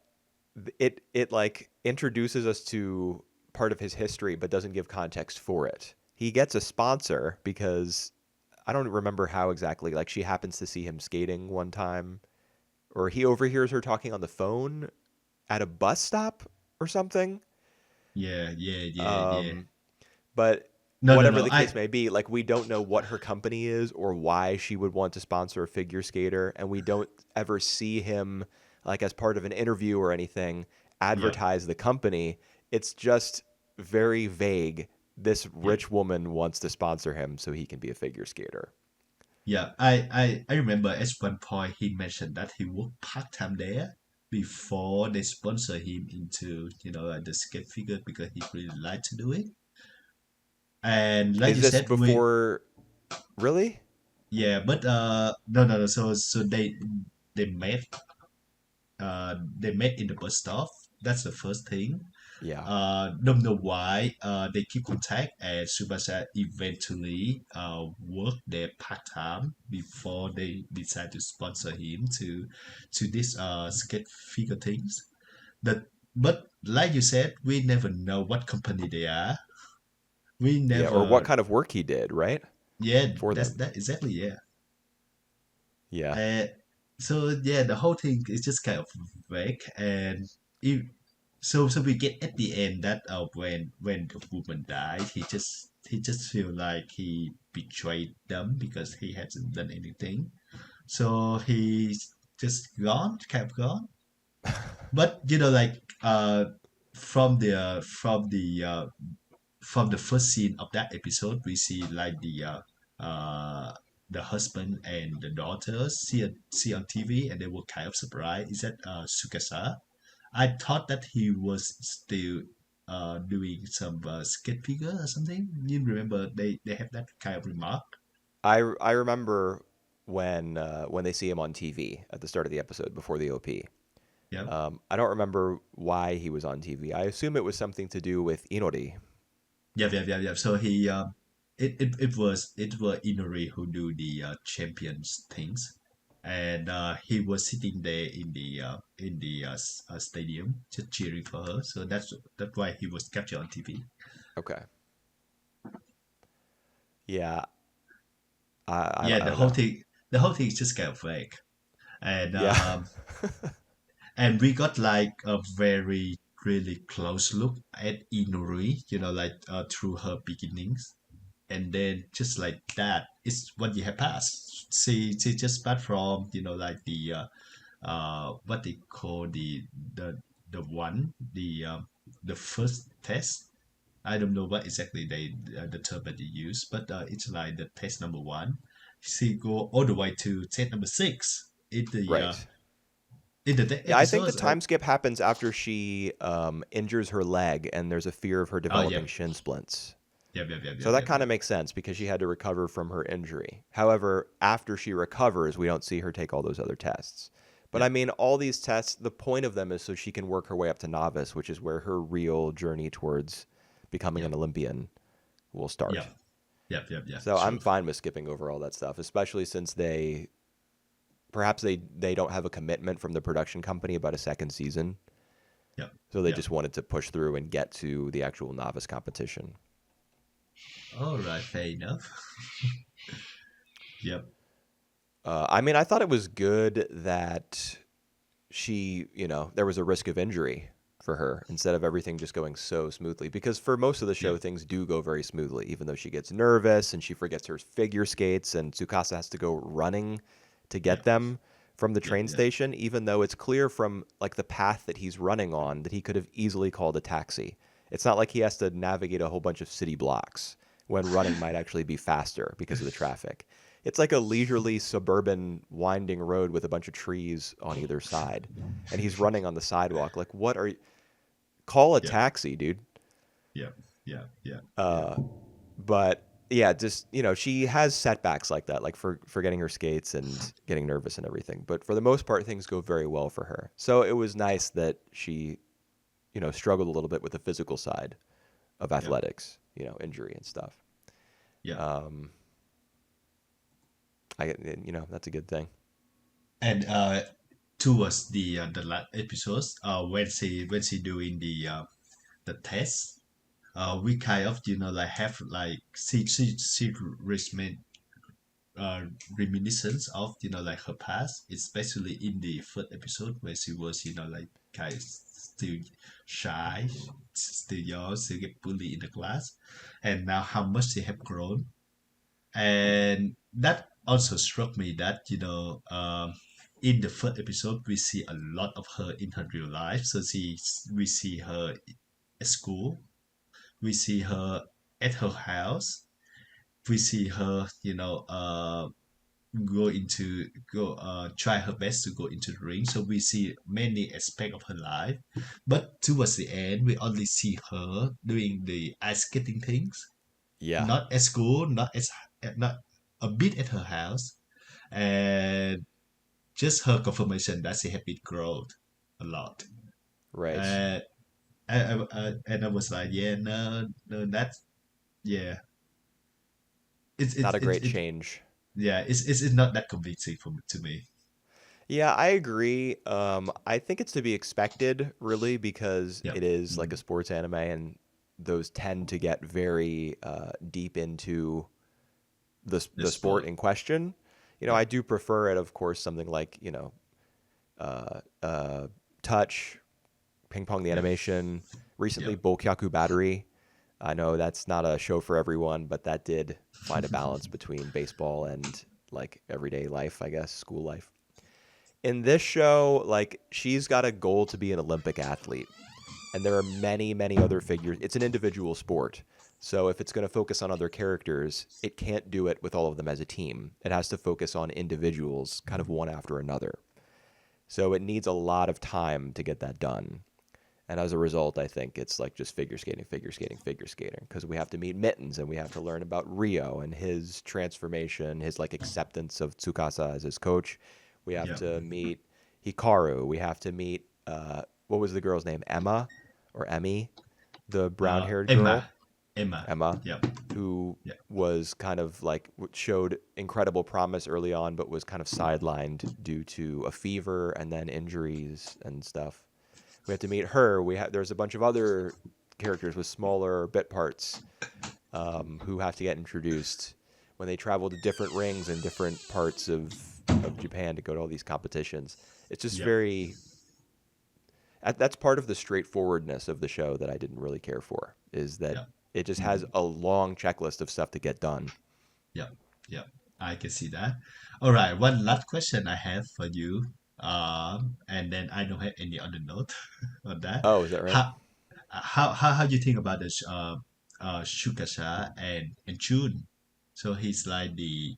it like introduces us to part of his history, but doesn't give context for it. He gets a sponsor because I don't remember how exactly. Like she happens to see him skating one time, or he overhears her talking on the phone at a bus stop or something. yeah, yeah, yeah, yeah. Um, but No, no, whatever no. the case may be, like we don't know what her company is or why she would want to sponsor a figure skater, and we don't ever see him like as part of an interview or anything Yeah, advertise the company. It's just very vague. This yeah. rich woman wants to sponsor him so he can be a figure skater. Yeah, I remember at one point he mentioned that he worked part time there before they sponsor him into the skate figure because he really liked to do it. And like Is you this said, we before? Really? yeah, but no no no. So they met in the bus stop. That's the first thing. Yeah. Don't know why they keep contact, and Subasa eventually worked there part time before they decide to sponsor him to this skate figure things. That but like you said, we never know what company they are. We Yeah. Or what never kind of work he did, right? yeah, For that's them. that exactly yeah. Yeah. Uh, so yeah, the whole thing is just kind of vague, and if so we get at the end that when the woman died, he just feel like he betrayed them because he hasn't done anything. So he's just gone, kind of gone. But like from the from the from the first scene of that episode, we see like uh, the husband and the daughter see on TV, and they were kind of surprised. Is that Sukasa? I thought that he was still doing some skate figure or something. You remember they have that kind of remark? I remember when they see him on TV at the start of the episode before the OP. Yeah. I don't remember why he was on TV. I assume it was something to do with Inori. Yeah. So he it were Inori who do the champions things, and he was sitting there in the stadium just cheering for her. So that's why he was captured on TV. Okay. Yeah. Yeah, I the don't whole know. thing the whole thing is just kind of fake, and Yeah. we got like a very really close look at Inori, like through her beginnings, and then just like that is what you have passed. She just passed from like what they call the the first test. I don't know what exactly the term that they use, but it's like the test number one. She go all the way to test number six Right. in the Yeah, I think the episodes. time skip happens after she injures her leg, and there's a fear of her Oh yeah, developing shin splints. yeah, So that yeah, kind yeah, of makes sense because she had to recover from her injury. However, after she recovers, we don't see her take all those other tests. But yeah, I mean, all these tests, the point of them is so she can work her way up to novice, which is where her real journey towards becoming yeah, an Olympian will yeah, start. yeah. So I'm True. fine with skipping over all that stuff, especially since perhaps they don't have a commitment from the production company about a second season. Yeah, So they yeah. just wanted to push through and get to the actual novice competition. All right, fair enough. Yep, I mean, I thought it was good that there was a risk of injury for her instead of everything just going so smoothly. Because for most of the show, yep, things do go very smoothly, even though she gets nervous and she forgets her figure skates, and Tsukasa has to go running to get yep, them from the yep, train yep, station, even though it's clear from like the path that he's running on that he could have easily called a taxi. It's not like he has to navigate a whole bunch of city blocks when running might actually be faster because of the traffic. It's like a leisurely suburban winding road with a bunch of trees on either side. And he's running on the sidewalk. Like, what are you? Call a yep, taxi, dude. yep, yeah, yeah, Uh, but yeah, just, she has setbacks like that, like for forgetting her skates and getting nervous and everything. But for the most part, things go very well for her. So it was nice that she, struggled a little bit with the physical side of yep, athletics, injury and stuff. yep. Um, that's a good thing. And towards the last episodes, when she doing the test, we kind of like have like she uh, reminiscence of like her past, especially in the first episode where she was like kind of still shy, still young, still get bullied in the class, and now how much she have grown, and that also struck me that in the first episode we see a lot of her in her real life. So we see her at school, we see her at her house, we see her go into go try her best to go into the ring. So we see many aspects of her life, but towards the end, we only see her doing the ice skating things, Yeah, not at school, not a bit at her house, and just her confirmation that she had been growth a lot. right. Uh, and I was like, yeah, no, no, that's yeah, Not a great it change. yeah, it's not that convincing for to me. Yeah, I agree. I think it's to be expected, really, because Yep. it is like a Mm, sports anime, and those tend to get very deep into the the sport sport. in question. Yep. I do prefer it, of course, something like uh, uh, Touch, Ping Pong the Yep. animation, recently Yep. Bokyaku Battery. I know that's not a show for everyone, but that did find a balance between baseball and like everyday life, I guess, school life. In this show, like she's got a goal to be an Olympic athlete, and there are many, many other figures. It's an individual sport. So if it's going to focus on other characters, it can't do it with all of them as a team. It has to focus on individuals, kind of one after another. So it needs a lot of time to get that done. And as a result, I think it's like just figure skating, figure skating, figure skating, because we have to meet Mittens and we have to learn about Rio and his transformation, his like acceptance of Tsukasa as his coach. We have Yep. to meet Hikaru. We have to meet what was the girl's name? Emma or Emmy, the brown-haired girl. Emma. Emma. Emma, Yep. who Yep. was kind of like showed incredible promise early on, but was kind of sidelined due to a fever and then injuries and stuff. We have to meet her. There's a bunch of other characters with smaller bit parts who have to get introduced when they travel to different rings in different parts of Japan to go to all these competitions. It's just Yep. very that's part of the straightforwardness of the show that I didn't really care for is that Yep. it just has Mm, a long checklist of stuff to get done. yep. Yep. I can see that. All right. One last question I have for you. And then I don't have any other note on that. Oh, is that right? How how do you think about this Shukasha and Chun? So he's like the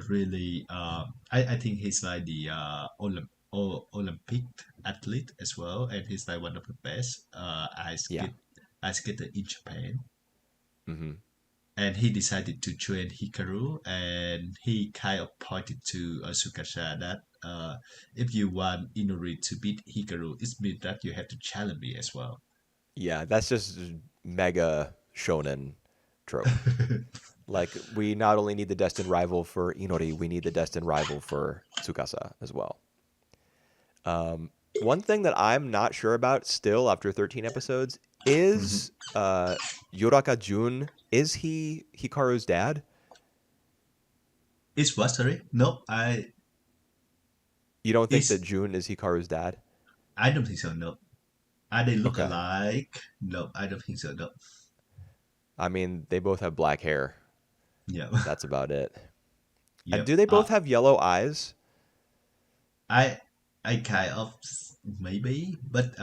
really I think he's like the Olympic athlete as well, and he's like one of the best Yeah. ice skater in Japan. Hmm. And he decided to train Hikaru, and he kind of pointed to Sukasha that if you want Inori to beat Hikaru, it means that you have to challenge me as well. Yeah, that's just mega shonen trope. Like we not only need the destined rival for Inori, we need the destined rival for Tsukasa as well. One thing that I'm not sure about still after 13 episodes Mhm. is Yoraka Jun. Is he Hikaru's dad? It's what, sorry? No, You don't think that it's Jun is Hikaru's dad? I don't think so. No, are they look Okay. alike? No, I don't think so. No. I mean, they both have black hair. Yeah. That's about it. And Yep. do they both have yellow eyes? I I kind of maybe, but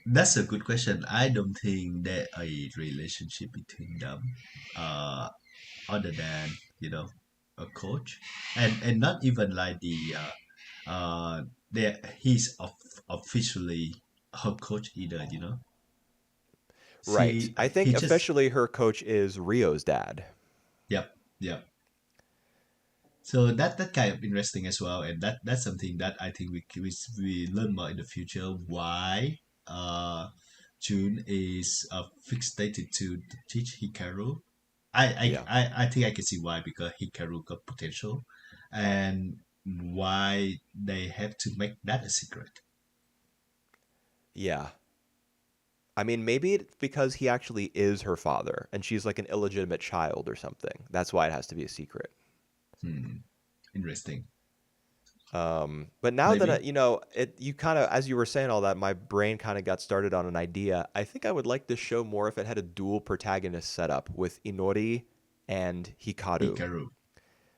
that's a good question. I don't think there a relationship between them, uh, other than a coach, and not even like there he's officially her coach either. Right. See, I think he just officially her coach is Rio's dad. yep, yep. So that kind of interesting as well, and that's something that I think we learn more in the future. Why June is fixated to teach Hikaru. Yeah. I think I can see why, because Hikaru got potential, and why they have to make that a secret. Yeah. I mean, maybe it's because he actually is her father and she's like an illegitimate child or something. That's why it has to be a secret. Hmm, interesting. But now that Maybe you kind of, as you were saying all that, my brain kind of got started on an idea. I think I would like this show more if it had a dual protagonist setup with Inori and Hikaru, Hikaru.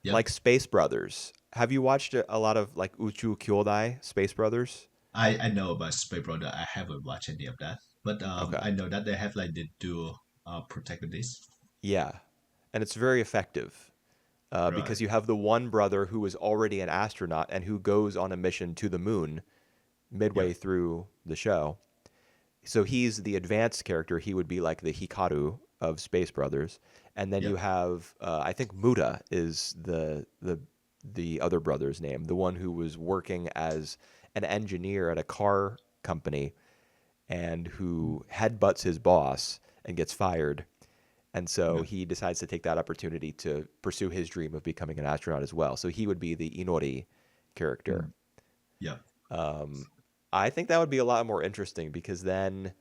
Yep. like Space Brothers. Have you watched a lot of like Uchu Kyodai, Space Brothers? I know about Spy Brother. I haven't watched any of that, but Okay. I know that they have like the dual protagonist. Yeah, and it's very effective. Right. because you have the one brother who is already an astronaut and who goes on a mission to the moon midway Yep. through the show. So he's the advanced character. He would be like the Hikaru of Space Brothers, and then you Yep. have I think Muda is the other brother's name, the one who was working as an engineer at a car company and who headbutts his boss and gets fired. And so Yep. he decides to take that opportunity to pursue his dream of becoming an astronaut as well. So he would be the Inori character. Mm. Yep. Um, I think that would be a lot more interesting because then,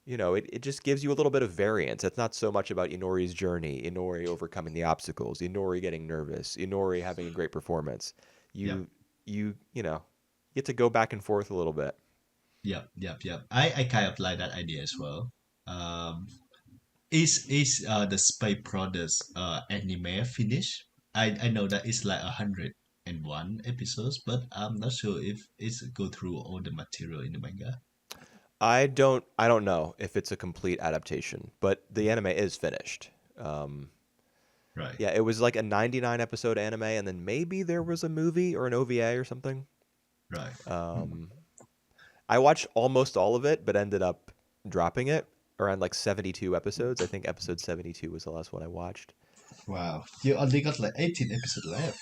it just gives you a little bit of variance. It's not so much about Inori's journey, Inori overcoming the obstacles, Inori getting nervous, Inori having a great performance. Yep. You get to go back and forth a little bit. Yep. Yep. Yep. I kind of like that idea as well. Um, is the Spy Brothers anime finished? I know that it's like 101 episodes, but I'm not sure if it's go through all the material in the manga. I don't know if it's a complete adaptation, but the anime is finished. Um, Right. yeah, it was like a 99 episode anime, and then maybe there was a movie or an OVA or something. Right. Mm. Um, I watched almost all of it, but ended up dropping it around like 72 episodes. I think episode 72 was the last one I watched. Wow. You only got like 18 episodes left,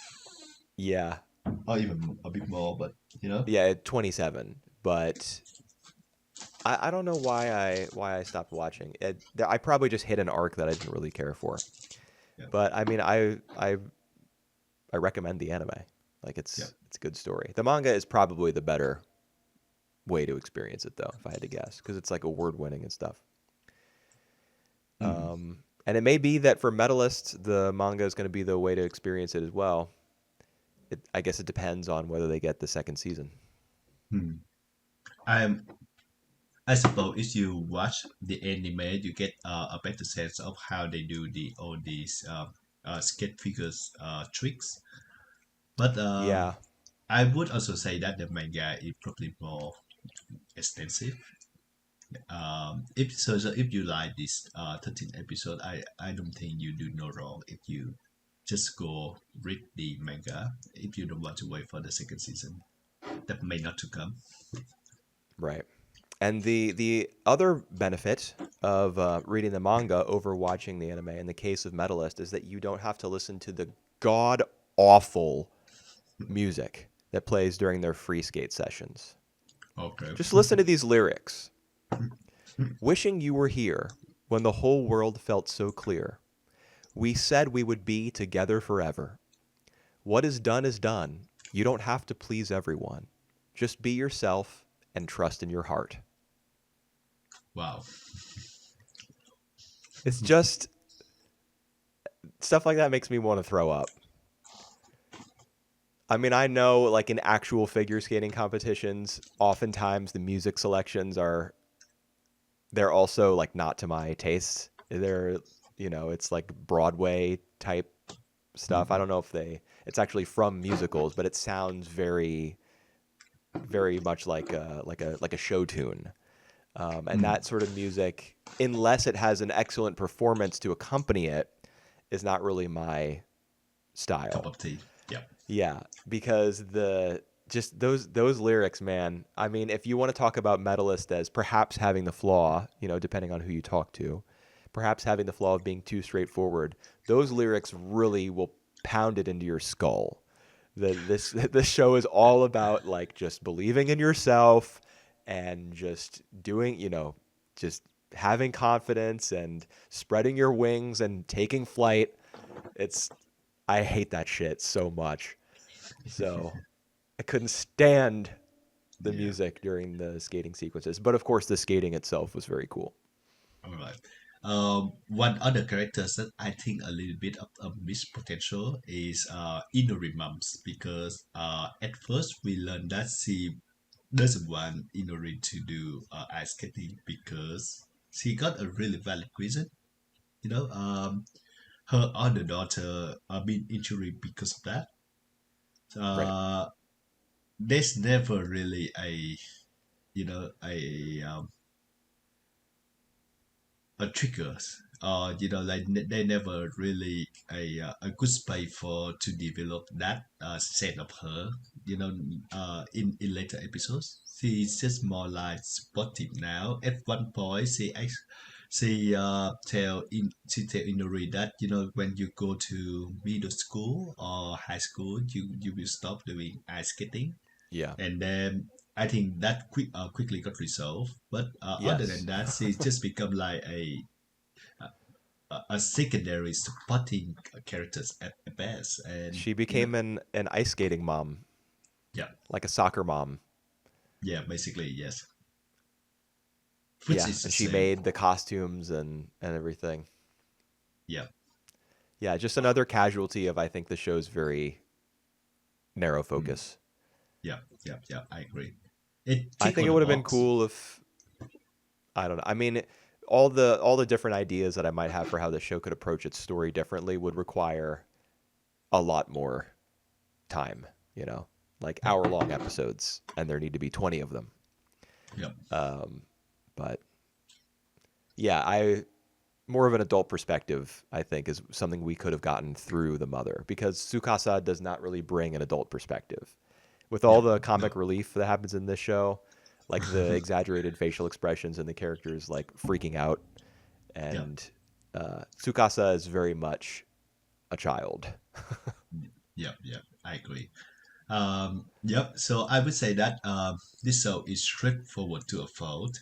Yeah, or even a bit more, but you know. yeah, 27. But I don't know why I stopped watching it. I probably just hit an arc that I didn't really care for. Yeah. But I mean, I recommend the anime. Like Yeah. it's a good story. The manga is probably the better way to experience it though, if I had to guess, because it's like award winning and stuff. Mm. And it may be that for Medalist, the manga is going to be the way to experience it as well. I guess it depends on whether they get the second season. Mm. I'm I suppose if you watch the anime, you get a better sense of how they do the all these skate figures tricks. But Yeah, I would also say that the manga is probably more extensive. So if you like this 13 episode, I don't think you do no wrong if you just go read the manga if you don't want to wait for the second season. That may not to come. right. And the other benefit of reading the manga over watching the anime in the case of Medalist is that you don't have to listen to the god awful music that plays during their free skate sessions. Okay. Just listen to these lyrics. Wishing you were here when the whole world felt so clear. We said we would be together forever. What is done is done. You don't have to please everyone. Just be yourself and trust in your heart. Wow. It's just stuff like that makes me want to throw up. I mean, I know like in actual figure skating competitions, oftentimes the music selections they're also like not to my taste. It's like Broadway type stuff. I Mm. don't know if it's actually from musicals, but it sounds very very much like a show tune. And Mm. that sort of music, unless it has an excellent performance to accompany it, is not really my Cup style. of tea. Yep. Yeah, because the just those lyrics, man. I mean, if you want to talk about Medalist as perhaps having the flaw, depending on who you talk to, perhaps having the flaw of being too straightforward, those lyrics really will pound it into your skull. This show is all about like just believing in yourself and just doing, just having confidence and spreading your wings and taking flight. It's I hate that shit so much. So I couldn't stand the Yeah. music during the skating sequences. But of course, the skating itself was very cool. All right. One other characters that I think a little bit of missed potential is Inori Mums because at first we learned that she doesn't want Inori to do ice skating because she got a really valid reason. You know, her other daughter been injured because of that. Right. Uh, there's never really a trigger like they never really a good space for to develop that set of her. You know, in later episodes, she's just more like supportive now. At one point, she tell Inori that when you go to middle school or high school, you will stop doing ice skating, Yeah. and then I think that quickly got resolved. But other than Yes. that, she's just become like a secondary supporting characters at best, and She became an ice skating mom, yeah, like a soccer mom. yeah, basically yes, which Yeah, is the and she same. made the costumes and everything. Yeah, Yeah, just another casualty of I think the show's very narrow mm, focus. yeah, yeah, yeah. I agree. It I tick think all it the would have been box. cool if I don't know. I mean, all the different ideas that I might have for how the show could approach its story differently would require a lot more time, you know, like hour-long episodes, and there need to be 20 of them. Yeah, Um, but yeah, I more of an adult perspective, I think, is something we could have gotten through the mother because Tsukasa does not really bring an adult perspective. With all yeah, the no, comic relief that happens in this show, like the exaggerated facial expressions and the characters like freaking out, yeah, and Tsukasa is very much a child. yeah, yeah. I agree. Yep. So I would say that this show is straightforward to a fault.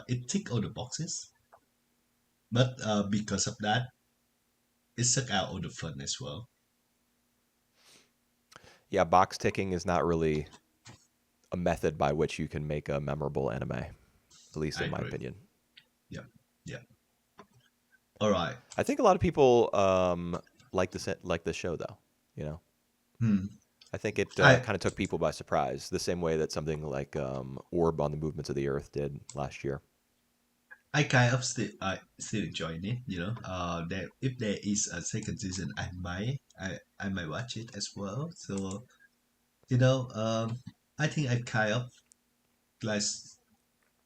It tick all the boxes, but because of that, it suck out all the fun as well. Yeah, box ticking is not really a method by which you can make a memorable anime, at least I in my agree. opinion. Yeah, yeah. All right. I think a lot of people like the show though. You know, Hmm. I think it I kind of took people by surprise, the same way that something like Orb on the Movements of the Earth did last year. I kind of still enjoying it. That if there is a second season, I might watch it as well. So you know, I think I kind of like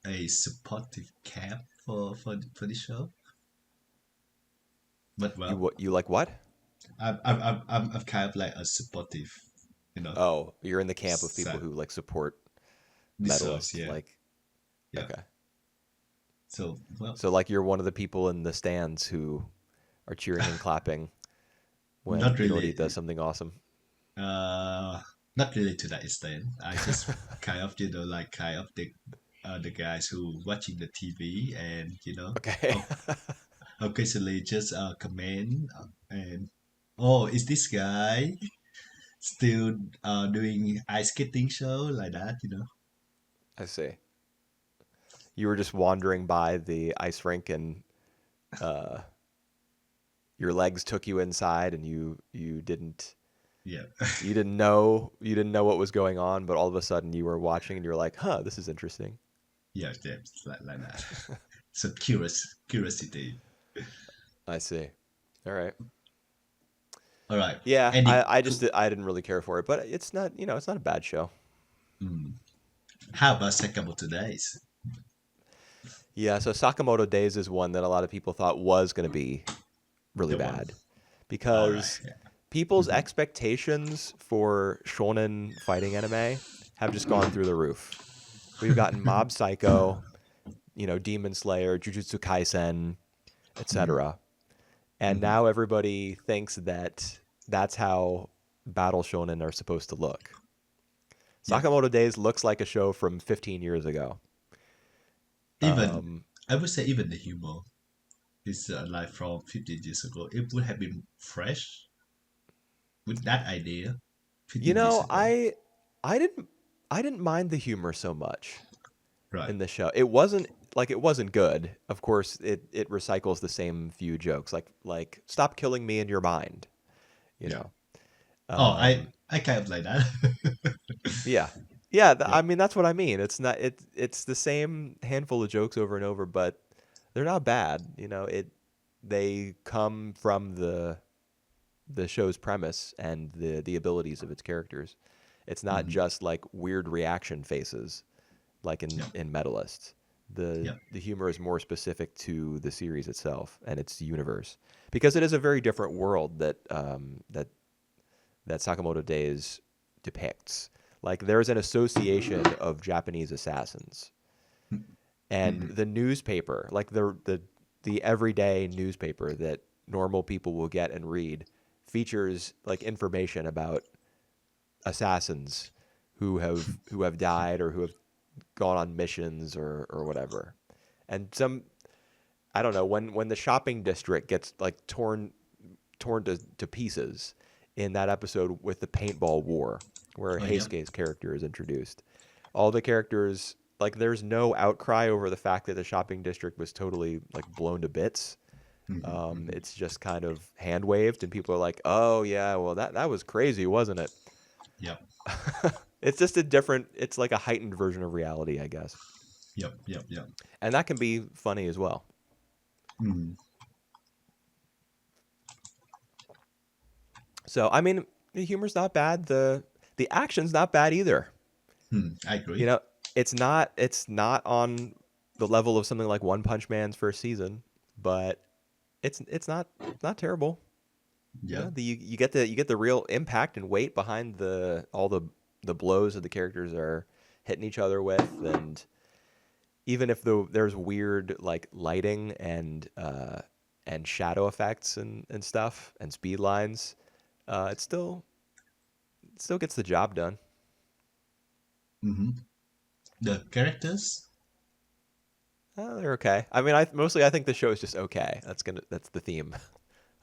a supportive camp for the show. But well, You like what? I'm kind of like a supportive, you know, Oh, you're in the camp of people side who like support this shows. Medalist. Yeah, Like, yeah. okay, So well, so like you're one of the people in the stands who are cheering and clapping when not Inori really. does something awesome. Uh, Not really to that extent. I just kind of like kind of the guys who watching the TV and Okay. o- occasionally just comment and oh, is this guy still doing ice skating show like that? I see. You were just wandering by the ice rink and uh, your legs took you inside and Yeah. you didn't know what was going on, but all of a sudden you were watching and you were like, huh, this is interesting. Yeah, yeah, it's like that. So curiosity. I see. All right. All right. Yeah, And the I didn't really care for it, but it's not, it's not a bad show. mm, how about Sakamoto Days? Yeah, so Sakamoto Days is one that a lot of people thought was going to be really The one. bad All right. because Yeah. people's Mhm. expectations for shonen fighting anime have just gone through the roof. We've gotten Mob Psycho, Demon Slayer, Jujutsu Kaisen, Mhm. etc. And Mhm. now everybody thinks that that's how battle shonen are supposed to look. Yeah. Sakamoto Days looks like a show from 15 years ago. Even Um, I would say even the humor is like from 15 years ago. It would have been fresh with that idea you 15 years know, ago. I didn't I didn't mind the humor so much Right. in the show. It wasn't good. Of course, it recycles the same few jokes, like stop killing me in your mind. You Yeah. know. Oh, Um, I kind of like that. yeah, yeah. Yeah. I mean, that's what I mean. It's not. It's the same handful of jokes over and over, but they're not bad. They come from the show's premise and the abilities of its characters. It's not Mhm. just like weird reaction faces like Yeah. in Medalist. The Yep. the humor is more specific to the series itself and its universe because it is a very different world that Sakamoto Days depicts. Like there's an association of Japanese assassins, and Mm-hmm. the newspaper, like the everyday newspaper that normal people will get and read, features like information about assassins who have died or who have gone on missions or whatever. And some I don't know when the shopping district gets like torn to pieces in that episode with the paintball war where Oh, yep. Heisuke's character is introduced. All the characters like there's no outcry over the fact that the shopping district was totally like blown to bits. Mm-hmm. Mm-hmm. It's just kind of hand waved, and people are like, "Oh yeah, well that was crazy, wasn't it?" Yep. It's just a different. It's like a heightened version of reality, I guess, Yep. Yep. Yep. and that can be funny as well. Mm-hmm. So I mean, the humor's not bad. The action's not bad either. I You agree. know, it's not on the level of something like One Punch Man's first season, but it's not terrible. You know, Yep. you get the real impact and weight behind all the blows that the characters are hitting each other with, and even if there's weird like lighting and shadow effects and stuff and speed lines, it still gets the job done. Mm-hmm. The characters. They're okay. I mean, I think the show is just okay. That's the theme,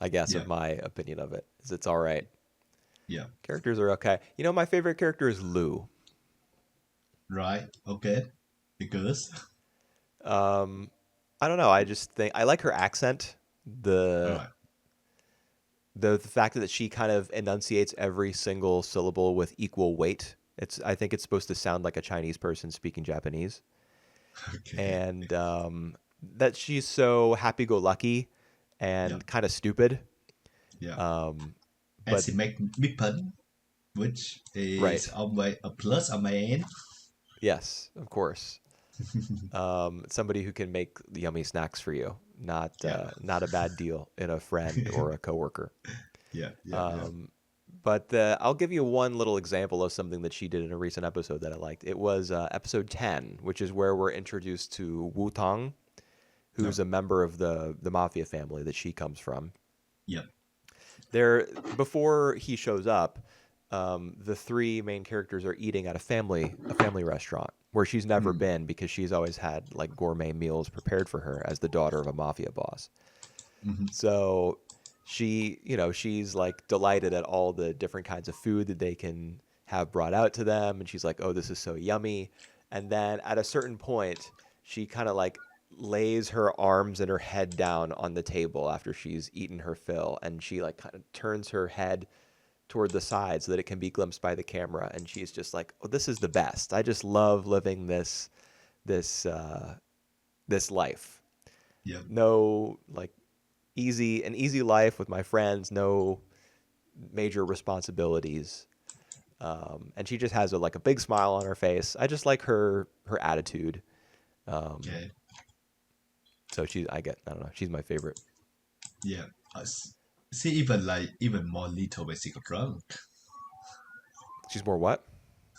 I guess, of Yeah. my opinion of it. Is it's all right. Yeah. Characters are okay. You know, my favorite character is Lou. Right. Okay. Because. Um, I don't know. I just think I like her accent. All The right. the fact that she kind of enunciates every single syllable with equal weight. I think it's supposed to sound like a Chinese person speaking Japanese, Okay. and that she's so happy-go-lucky Yeah. and kind of stupid. Yeah. Um, And but she make big pun, which is right, on my a plus on my end. yes, of course. Somebody who can make yummy snacks for you, Yeah. not a bad deal in a friend or a coworker. Yeah. Yeah. Yeah. Um, but I'll give you one little example of something that she did in a recent episode that I liked. It was episode 10, which is where we're introduced to Wu Tong, Yeah. who's a member of the mafia family that she comes from. Yeah. There, before he shows up, the three main characters are eating at a family restaurant where she's never Mm. been because she's always had like gourmet meals prepared for her as the daughter of a mafia boss. Mm-hmm. So she's like delighted at all the different kinds of food that they can have brought out to them. And she's like, oh, this is so yummy. And then at a certain point, she kind of like lays her arms and her head down on the table after she's eaten her fill. And she like kind of turns her head toward the side so that it can be glimpsed by the camera. And she's just like, oh, this is the best. I just love living this this life. Yeah. No like an easy life with my friends, no major responsibilities. And she just has like a big smile on her face. I just like her attitude. Um, Okay. so I don't know, she's my favorite. Yeah. She even like even more little when she got drunk. She's more what?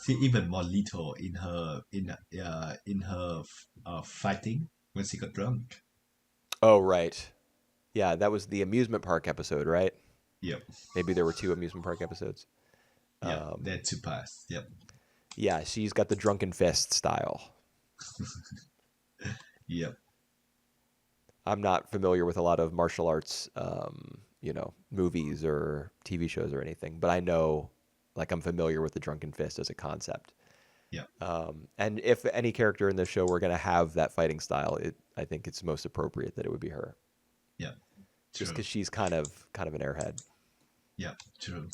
She even more little in her fighting when she got drunk. Oh right, yeah, that was the amusement park episode, right? Yep. Maybe there were two amusement park episodes. Yeah. Um, That two pass. Yep. yeah, she's got the drunken fist style. Yep. I'm not familiar with a lot of martial arts, movies or TV shows or anything, but I know, like, I'm familiar with the drunken fist as a concept. Yep. And if any character in this show were going to have that fighting style, I think it's most appropriate that it would be her, Yep. just True. because she's kind of an airhead. Yep. True.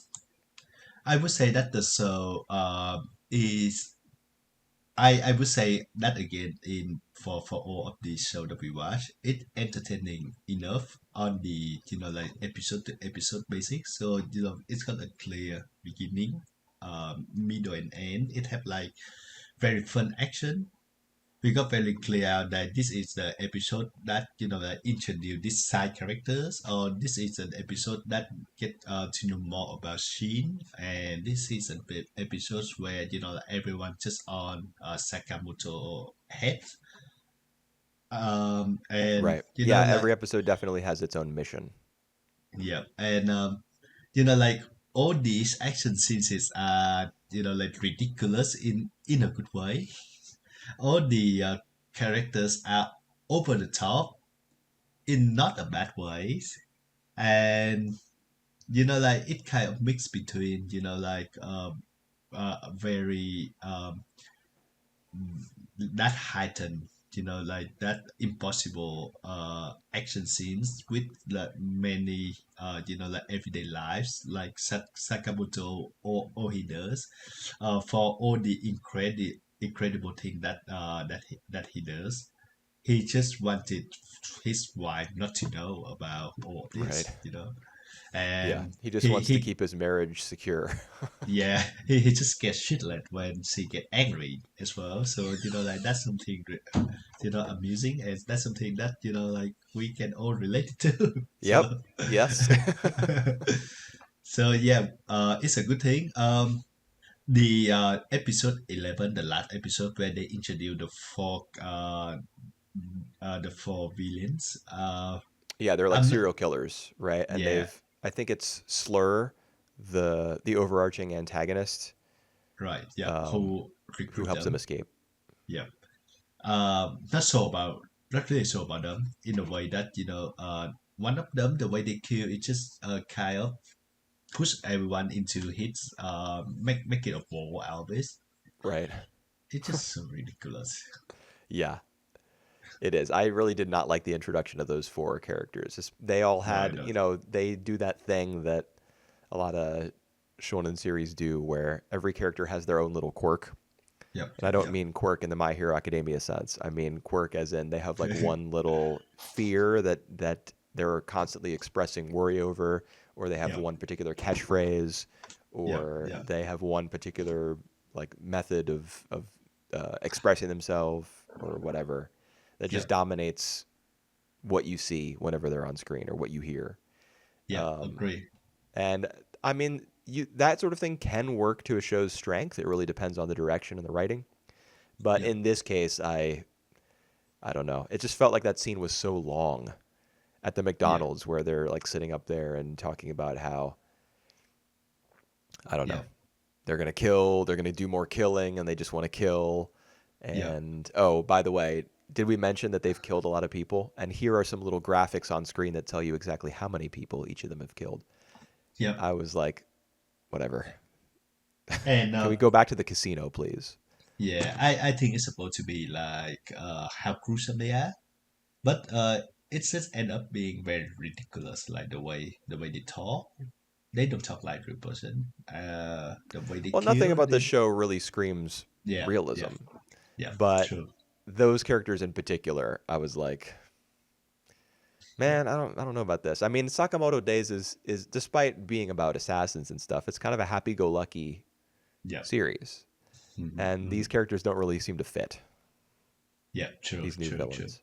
I would say that the show is I would say that again in for all of the show that we watch, it entertaining enough on the like episode to episode basis. So it's got a clear beginning, middle and end. It have like very fun action we got very clear that this is the episode that that introduce these side characters, or this is an episode that get to know more about Shin, and this is an episodes where everyone just on Sakamoto head, and Right. Yeah, every episode definitely has its own mission. yeah, and like all these action scenes is like ridiculous in a good way. All the characters are over the top in not a bad ways, and like it kind of mix between like very that heightened like that impossible action scenes with like many like everyday lives like Sakamoto or he does for all the incredible thing that he does. He just wanted his wife not to know about all Right. this, Yeah. and He just he wants to he keep his marriage secure. yeah, he just gets shitlet when she get angry as well. So like that's something amusing, and that's something that like we can all relate to. Yep. So Yes. so yeah, it's a good thing. The episode 11, the last episode where they introduce the four villains. Yeah, they're like I'm not, serial killers, right? And yeah, I think it's Slur, the overarching antagonist, right, yeah, um, who who recruit helps them them. escape. Yeah. Not so about not really so about them in a way that one of them, the way they kill it just kind of push everyone into hits, make it a war out of it. Right. It's just so ridiculous. Yeah, it is. I really did not like the introduction of those four characters. They all No, had, no. they do that thing that a lot of shonen series do where every character has their own little quirk. Yep, And I don't yep, mean quirk in the My Hero Academia sense. I mean quirk as in they have like one little fear that they're constantly expressing worry over, or they have yep, one particular catchphrase, yep, or yep, they have one particular like method of expressing themselves or whatever that just yep, dominates what you see whenever they're on screen or what you hear. yep. Um, Agree. and I mean, that sort of thing can work to a show's strength. It really depends on the direction and the writing. But Yep, in this case, I don't know. It just felt like that scene was so long at the yep, McDonald's where they're like sitting up there and talking about how I don't know. yep, They're gonna do more killing and they just want to kill. yep, And oh, by the way, did we mention that they've killed a lot of people? And here are some little graphics on screen that tell you exactly how many people each of them have killed. yep. I was like, whatever. And Can we go back to the casino, please? yeah, I think it's supposed to be like how gruesome they are, but it just end up being very ridiculous, like the way they talk. They don't talk like real person. The way they Well, nothing kill, about this show really screams yeah, yeah, realism, yeah, but true. those characters in particular, I was like, Yeah, man, I don't know about this. I mean, Sakamoto Days is despite being about assassins and stuff, it's kind of a happy-go-lucky yeah, series, hmm, and hmm, these characters don't really seem to fit yeah, true, these new true, true. villains.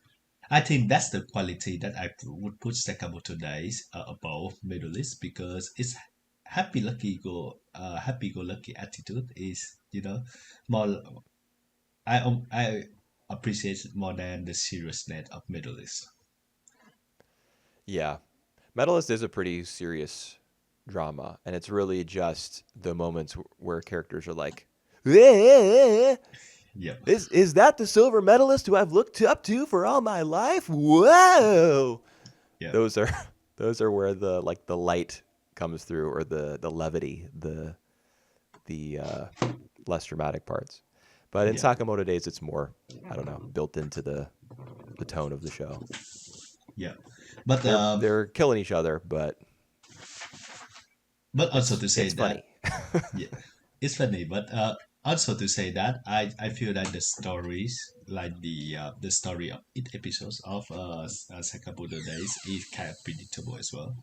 I think that's the quality that would put Sakamoto Days above Medalist, because it's happy-go-lucky attitude is more. I appreciate it more than the seriousness of Medalist. Yeah, Medalist is a pretty serious drama, and it's really just the moments where characters are like, "Eh, Yep, is that the silver medalist who I've looked up to for all my life? Whoa!" yep, Those are those are where the light comes through, or the levity, the less dramatic parts. But in yep, Sakamoto Days, it's more, I don't know, built into the tone of the show. yep. But They're killing each other, but also to say it's that, funny. yeah, it's funny. But also to say that I feel that the stories, like the story of each episodes of Sakamoto Days, is kind of predictable as well.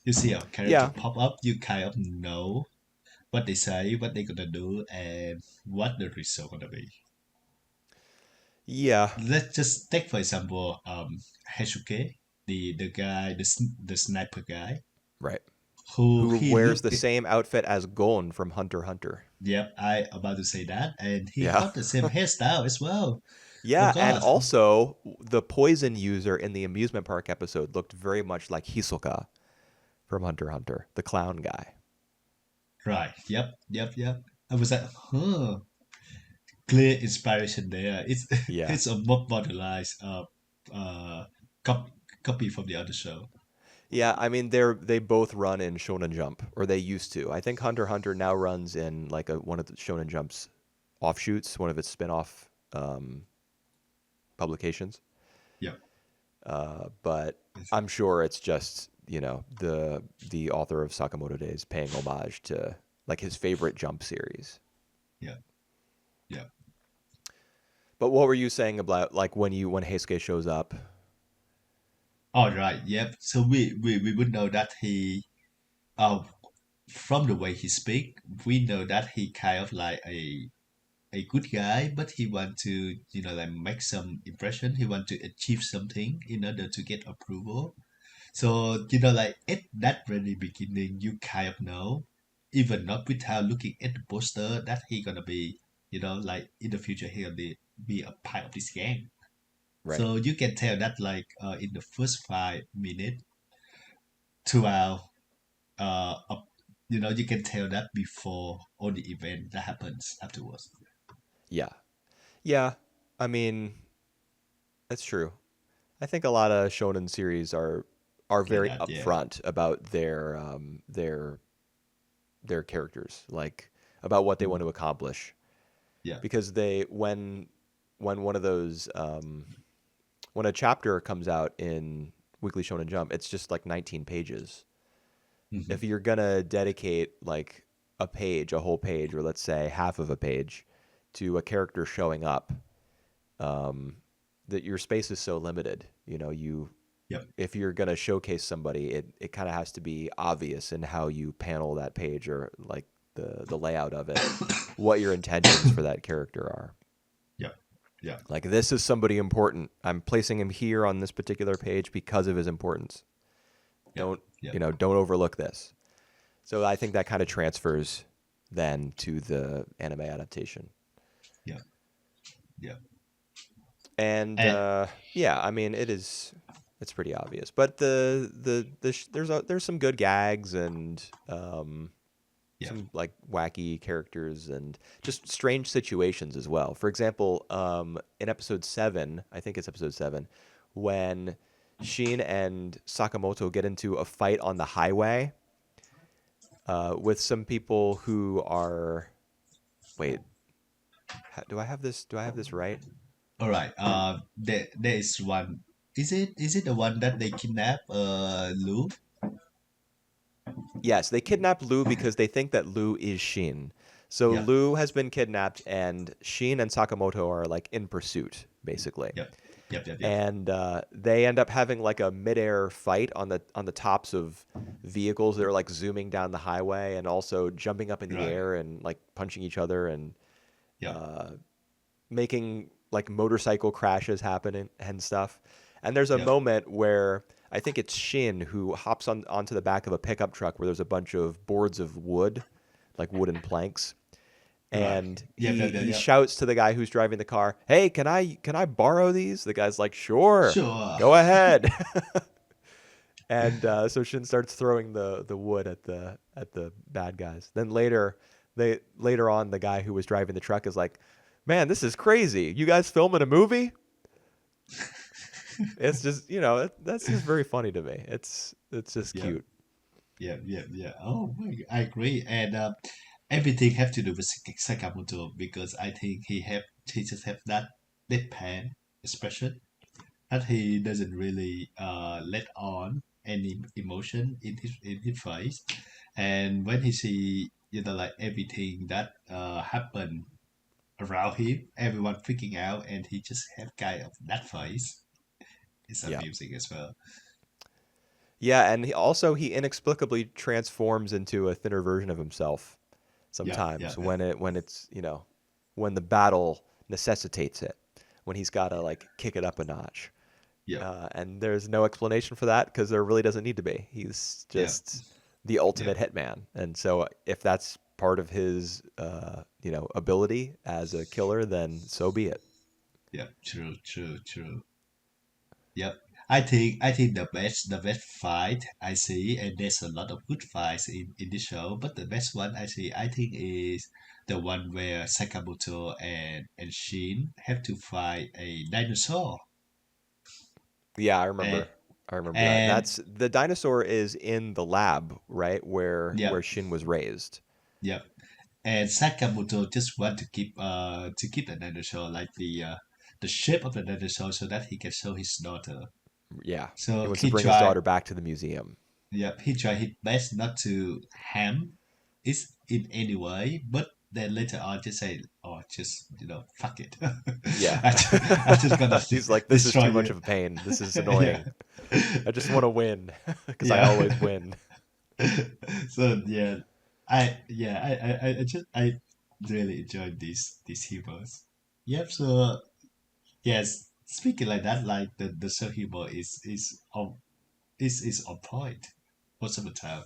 You see a character Yeah, pop up, you kind of know what they say, what they're gonna do, and what the result gonna be. Yeah, Let's just take for example, Heisuke, the guy, the sniper guy, right. who Who he wears the looked. same outfit as Gon from Hunter x Hunter. Yep, I about to say that, and he Yeah. got the same hairstyle as well. Oh Yeah, and God, also the poison user in the amusement park episode looked very much like Hisoka from Hunter x Hunter, the clown guy. right? Yep, yep, yep. I was like, huh, clear inspiration there. It's Yeah. it's a more modernized uh cop, copy from the other show. Yeah, I mean they both run in Shonen Jump, or they used to. I think Hunter x Hunter now runs in like one of the Shonen Jump's offshoots, one of its spin-off publications. Yep. But I'm sure it's just, the author of Sakamoto Days paying homage to like his favorite Jump series. Yep. Yep. But what were you saying about like when Heisuke shows up? All right. Yep. So we would know that he from the way he speak, we know that he kind of like a good guy, but he want to, like make some impression. He want to achieve something in order to get approval. So, like at that very beginning, you kind of know, even not without looking at the poster, that he gonna be, like in the future he gonna be a part of this gang. Right. So you can tell that like in the first 5 minutes, throughout up, you can tell that before all the event that happens afterwards. Yeah. Yeah. I mean, that's true. I think a lot of shonen series are Like very that, yeah. upfront about their characters, like about what they want Mhm. to accomplish, Yeah. because they when one of those when a chapter comes out in Weekly Shonen Jump, it's just like 19 pages. Hmm. If you're gonna dedicate like a page, a whole page, or let's say half of a page, to a character showing up, um, that your space is so limited. You Yep. if you're gonna showcase somebody, it kind of has to be obvious in how you panel that page, or like the layout of it, what your intentions for that character are. Yep. Yep. Like, this is somebody important. I'm placing him here on this particular page because of his importance. Yep. Don't Yep. don't overlook this. So I think that kind of transfers then to the anime adaptation. Yep. Yep. And And yeah, I mean it's pretty obvious. But there's some good gags, and yep. some like wacky characters, and just strange situations as well. For example, in episode 7, I think it's episode 7, when Sheen and Sakamoto get into a fight on the highway, with some people who are, wait, do I have this right? All right. There is one. Is it the one that they kidnap Lou? Yes, they kidnap Lou because they think that Lou is Shin. So Yep. Lou has been kidnapped, and Shin and Sakamoto are like in pursuit, basically. Yep. Yep. Yep. Yep. And they end up having like a midair fight on the tops of vehicles that are like zooming down the highway, and also jumping up in the Right. air and like punching each other, and Yep. making like motorcycle crashes happen, and stuff. And there's a Yep. moment where I think it's Shin who hops onto the back of a pickup truck where there's a bunch of boards of wood, like wooden planks, Right. and Yep. he Yep. Yep. he Yep. shouts to the guy who's driving the car, "Hey, can I borrow these?" The guy's like, "Sure, Sure. go ahead." And so Shin starts throwing the wood at the bad guys. Then later on, the guy who was driving the truck is like, "Man, this is crazy. You guys filming a movie?" It's just, that's just very funny to me. It's just Yep. cute. Yep. Yep. Yeah. Oh my, I agree. And everything have to do with Sakamoto because I think he just have that deadpan expression that he doesn't really let on any emotion in his face, and when he see like everything that happen around him, everyone freaking out, and he just have kind of that face. It's Yeah. amusing as well. Yeah, and he inexplicably transforms into a thinner version of himself Yeah, yeah, sometimes yeah, when it's, when the battle necessitates it. when he's got to like kick it up a notch. Yep. And there's no explanation for that because there really doesn't need to be. He's Yep. just the ultimate Yep. hitman, and so if that's part of his ability as a killer, then so be it. Yep. True. True. True. Yep. I think the best fight I see, and there's a lot of good fights in this show, but the best one I see I think is the one where Sakamoto and Shin have to fight a dinosaur. Yeah, And, I remember that. and That's the dinosaur is in the lab, right? Where yep, Shin was raised. yep. And Sakamoto just want to keep the dinosaur like the shape of the dinosaur so that he can show his daughter. Yeah. He So wants to he bring his tried daughter back to the museum. Yep, he tried his best not to harm it in any way, but then later on just say, "Oh, just fuck it. Yeah. I'm just gonna He's like, this is destroy too much you." of a pain. This is Yeah, annoying. I just want to win because I yeah. always win. So yeah, I really enjoyed these heroes. Yep. So yes, speaking like that, like the show humor is on point most of the time.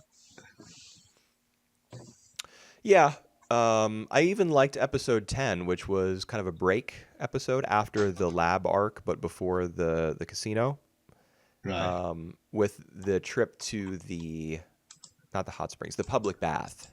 Yeah. I even liked episode 10, which was kind of a break episode after the lab arc, but before the casino, Right. with the trip to not the hot springs, the public bath,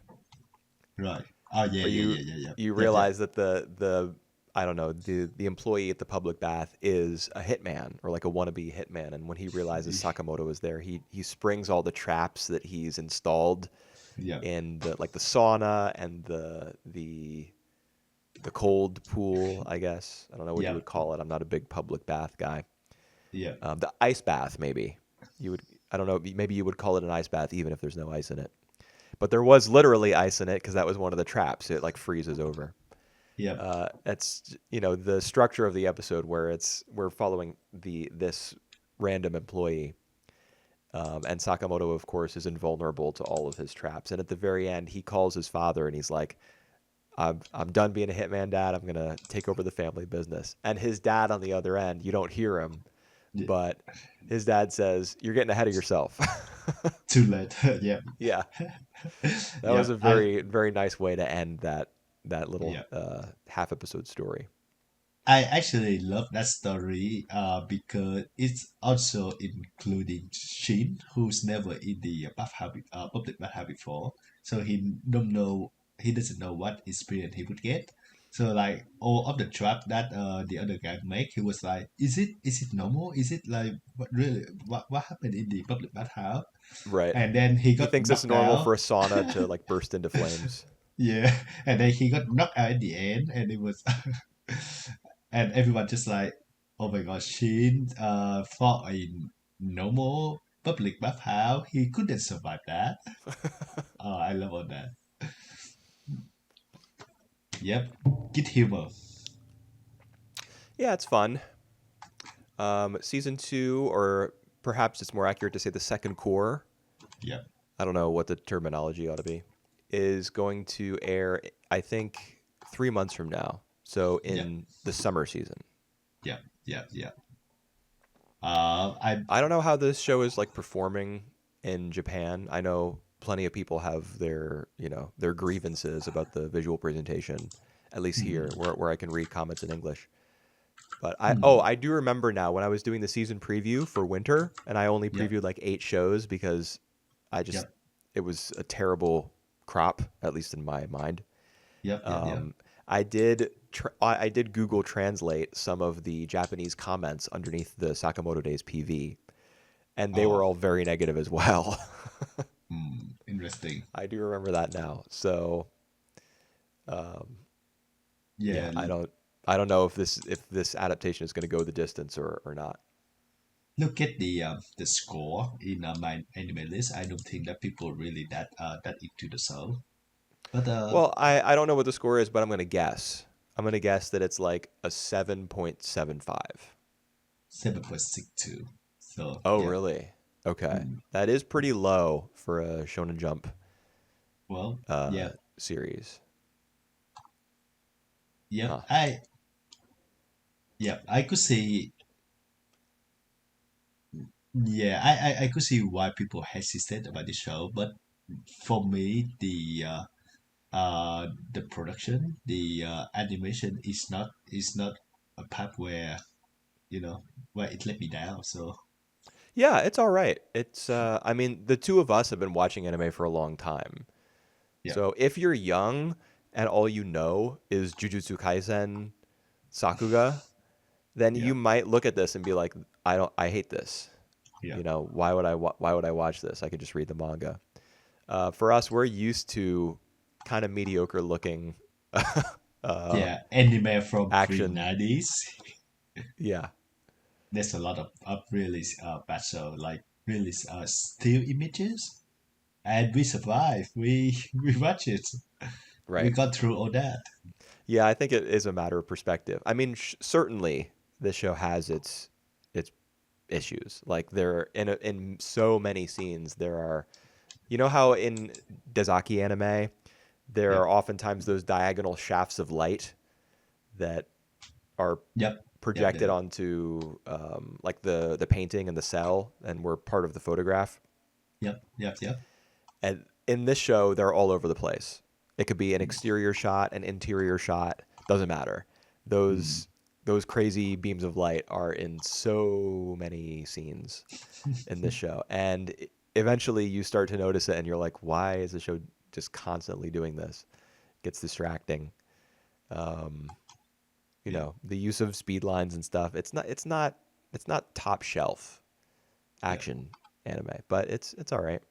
Right. Oh yeah, where yeah, yeah, yeah, yeah. you Yep, yep. realize that the I don't know, the employee at the public bath is a hitman or like a wannabe hitman, and when he realizes Sakamoto is there, he springs all the traps that he's installed Yep, in the like the sauna and the cold pool, I guess. I don't know what you would yep, call it. I'm not a big public bath guy. yep. The ice bath, maybe you would. I don't know. Maybe you would call it an ice bath even if there's no ice in it. But there was literally ice in it because that was one of the traps. It like freezes over. Yep. That's the structure of the episode where we're following this random employee, and Sakamoto, of course, is invulnerable to all of his traps. And at the very end, he calls his father and he's like, I'm done being a hitman, Dad. I'm gonna take over the family business." And his dad on the other end, you don't hear him, Y- but his dad says, "You're getting ahead of yourself." Too late. Yep. Yeah, that was a Yep. I very very nice way to end that little Yep. half episode story. I actually love that story because it's also including Shin, who's never in the public bathhouse before, so he doesn't know what experience he would get. So like all of the trap that the other guy make, he was like, is it normal? Is it like what happened in the public bathhouse? Right. And then he He got thinks it's knocked normal out. for a sauna to like burst into flames. Yeah, and then he got knocked out in the end, and it was and everyone just like, oh my gosh, Shin fought a normal public bathhouse. He couldn't survive that. Oh, I love all that. Yep, good humor. Yeah, it's fun. Season two, or perhaps it's more accurate to say the second core. Yep, I don't know what the terminology ought to be. Is going to air, I think, 3 months from now. So yep, in the summer season. yep, yep, yep. I I don't know how this show is like performing in Japan. I know plenty of people have their grievances about the visual presentation, at least here, hmm, where I can read comments in English. But hmm, I do remember now when I was doing the season preview for winter, and I only yep, previewed like 8 shows because I just yep, it was a terrible crop, at least in my mind. yep, yep, yep. Um, I did Google Translate some of the Japanese comments underneath the Sakamoto Days PV, and they were Oh, all very negative as well. interesting. I do remember that now. So um, yeah, Yeah, I don't know if this adaptation is going to go the distance or not. look at the score in my anime list. I don't think that people really that into the show. But Well, I don't know what the score is, but I'm going to guess. I'm going to guess that it's like a 7.75. 7.62. So Oh, yeah. really? Okay. Hmm. That is pretty low for a Shonen Jump Well, uh, yeah, series. yep. Huh. yeah, I could see. Yeah, I could see why people hesitate about the show, but for me, the production, the animation is not a part where where it let me down. So Yeah, it's all right. It's I mean, the two of us have been watching anime for a long time. yeah, So if you're young and all you know is Jujutsu Kaisen, Sakuga, then yeah, you might look at this and be like, I hate this. yeah, Why would I watch this? I could just read the manga. For us, we're used to kind of mediocre looking uh, yeah. Anime from pre action. nineties. Yeah, There's a lot of really bad show, like really still images, and we survive. We watch it. We right. got through all that. Yeah, I think it is a matter of perspective. I mean, certainly this show has its issues. Like there in so many scenes there are, you know how in Dazaki anime there Yep, are oftentimes those diagonal shafts of light that are yep, yep. projected onto like the painting and the cell and were part of the photograph. Yep, yep, yep. And in this show, they're all over the place. It could be an exterior shot, an interior shot, doesn't matter. Mm. Those those crazy beams of light are in so many scenes in this show, and eventually you start to notice it, and you're like, why is the show just constantly doing this? It gets distracting. Um, Yeah, the use of speed lines and stuff. It's not top shelf yeah, action anime, but it's all right.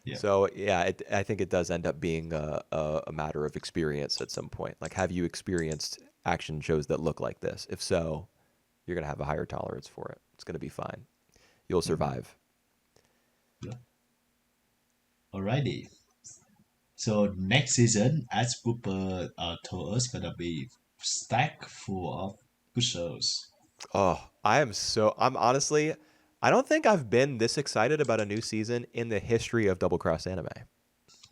yeah. So yeah, I think it does end up being a matter of experience at some point. Like, have you experienced action shows that look like this? If so, you're gonna have a higher tolerance for it. It's gonna be fine. You'll Hmm. survive. Yeah. Alrighty. So next season, as Booper told us, gonna be stacked full of good shows. Oh, I'm honestly, I don't think I've been this excited about a new season in the history of Double Cross anime.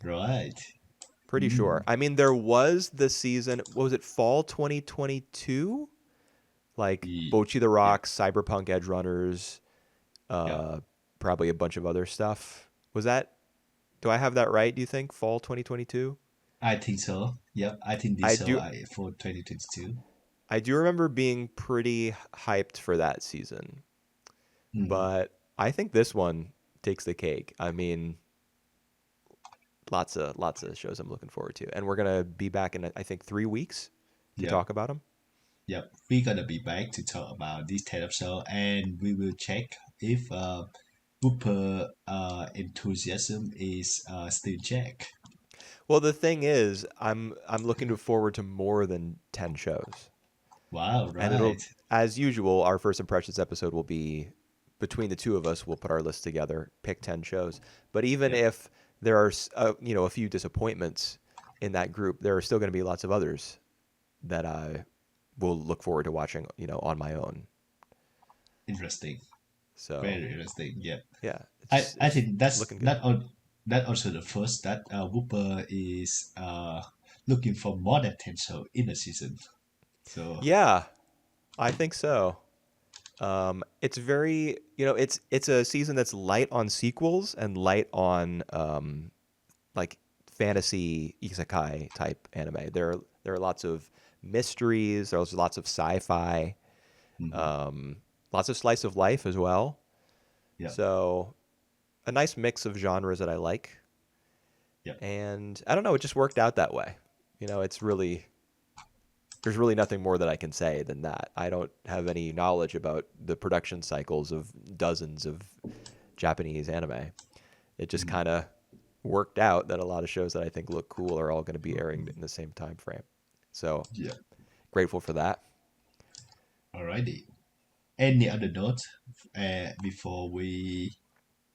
Right. Pretty sure. Mm. I mean, there was the season, what was it, fall 2022? Like Bochi the Yep. Rock, Cyberpunk Edge Runners, Yep. uh, probably a bunch of other stuff. Was that, do I have that right, do you think? Fall 2022? I think so. Yep. I think I this show do for 2022. I do remember being pretty hyped for that season, Mm. but I think this one takes the cake. I mean, lots of shows I'm looking forward to, and we're gonna be back in I think 3 weeks to Yep. talk about them. Yep. We're gonna be back to talk about this type of show, and we will check if Booper enthusiasm is still check. Well, the thing is, I'm looking forward to more than 10 shows. Wow. And it'll, Right. as usual, our first impressions episode will be between the two of us. We'll put our list together, pick 10 shows. But even Yep. if there are, a few disappointments in that group, there are still going to be lots of others that I will look forward to watching, on my own. Interesting. So Very interesting. Yep. yeah, I it's think that's looking good. that also the first that Whooper is looking for more than 10 show in a season. So Yeah, I think so. It's very, it's a season that's light on sequels and light on like fantasy isekai type anime. There are lots of mysteries. There's lots of sci-fi, mhm. um, lots of slice of life as well. Yeah, So a nice mix of genres that I like. yeah, And I don't know, it just worked out that way. It's really there's really nothing more that I can say than that. I don't have any knowledge about the production cycles of dozens of Japanese anime. It just mhm. kind of worked out that a lot of shows that I think look cool are all going to be airing in the same time frame. So Yeah. grateful for that. Alrighty. Any other notes before we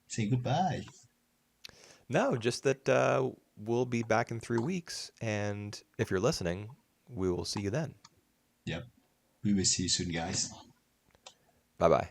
say goodbye? No, just that we'll be back in 3 weeks, and if you're listening, we will see you then. Yep. We will see you soon, guys. Bye bye.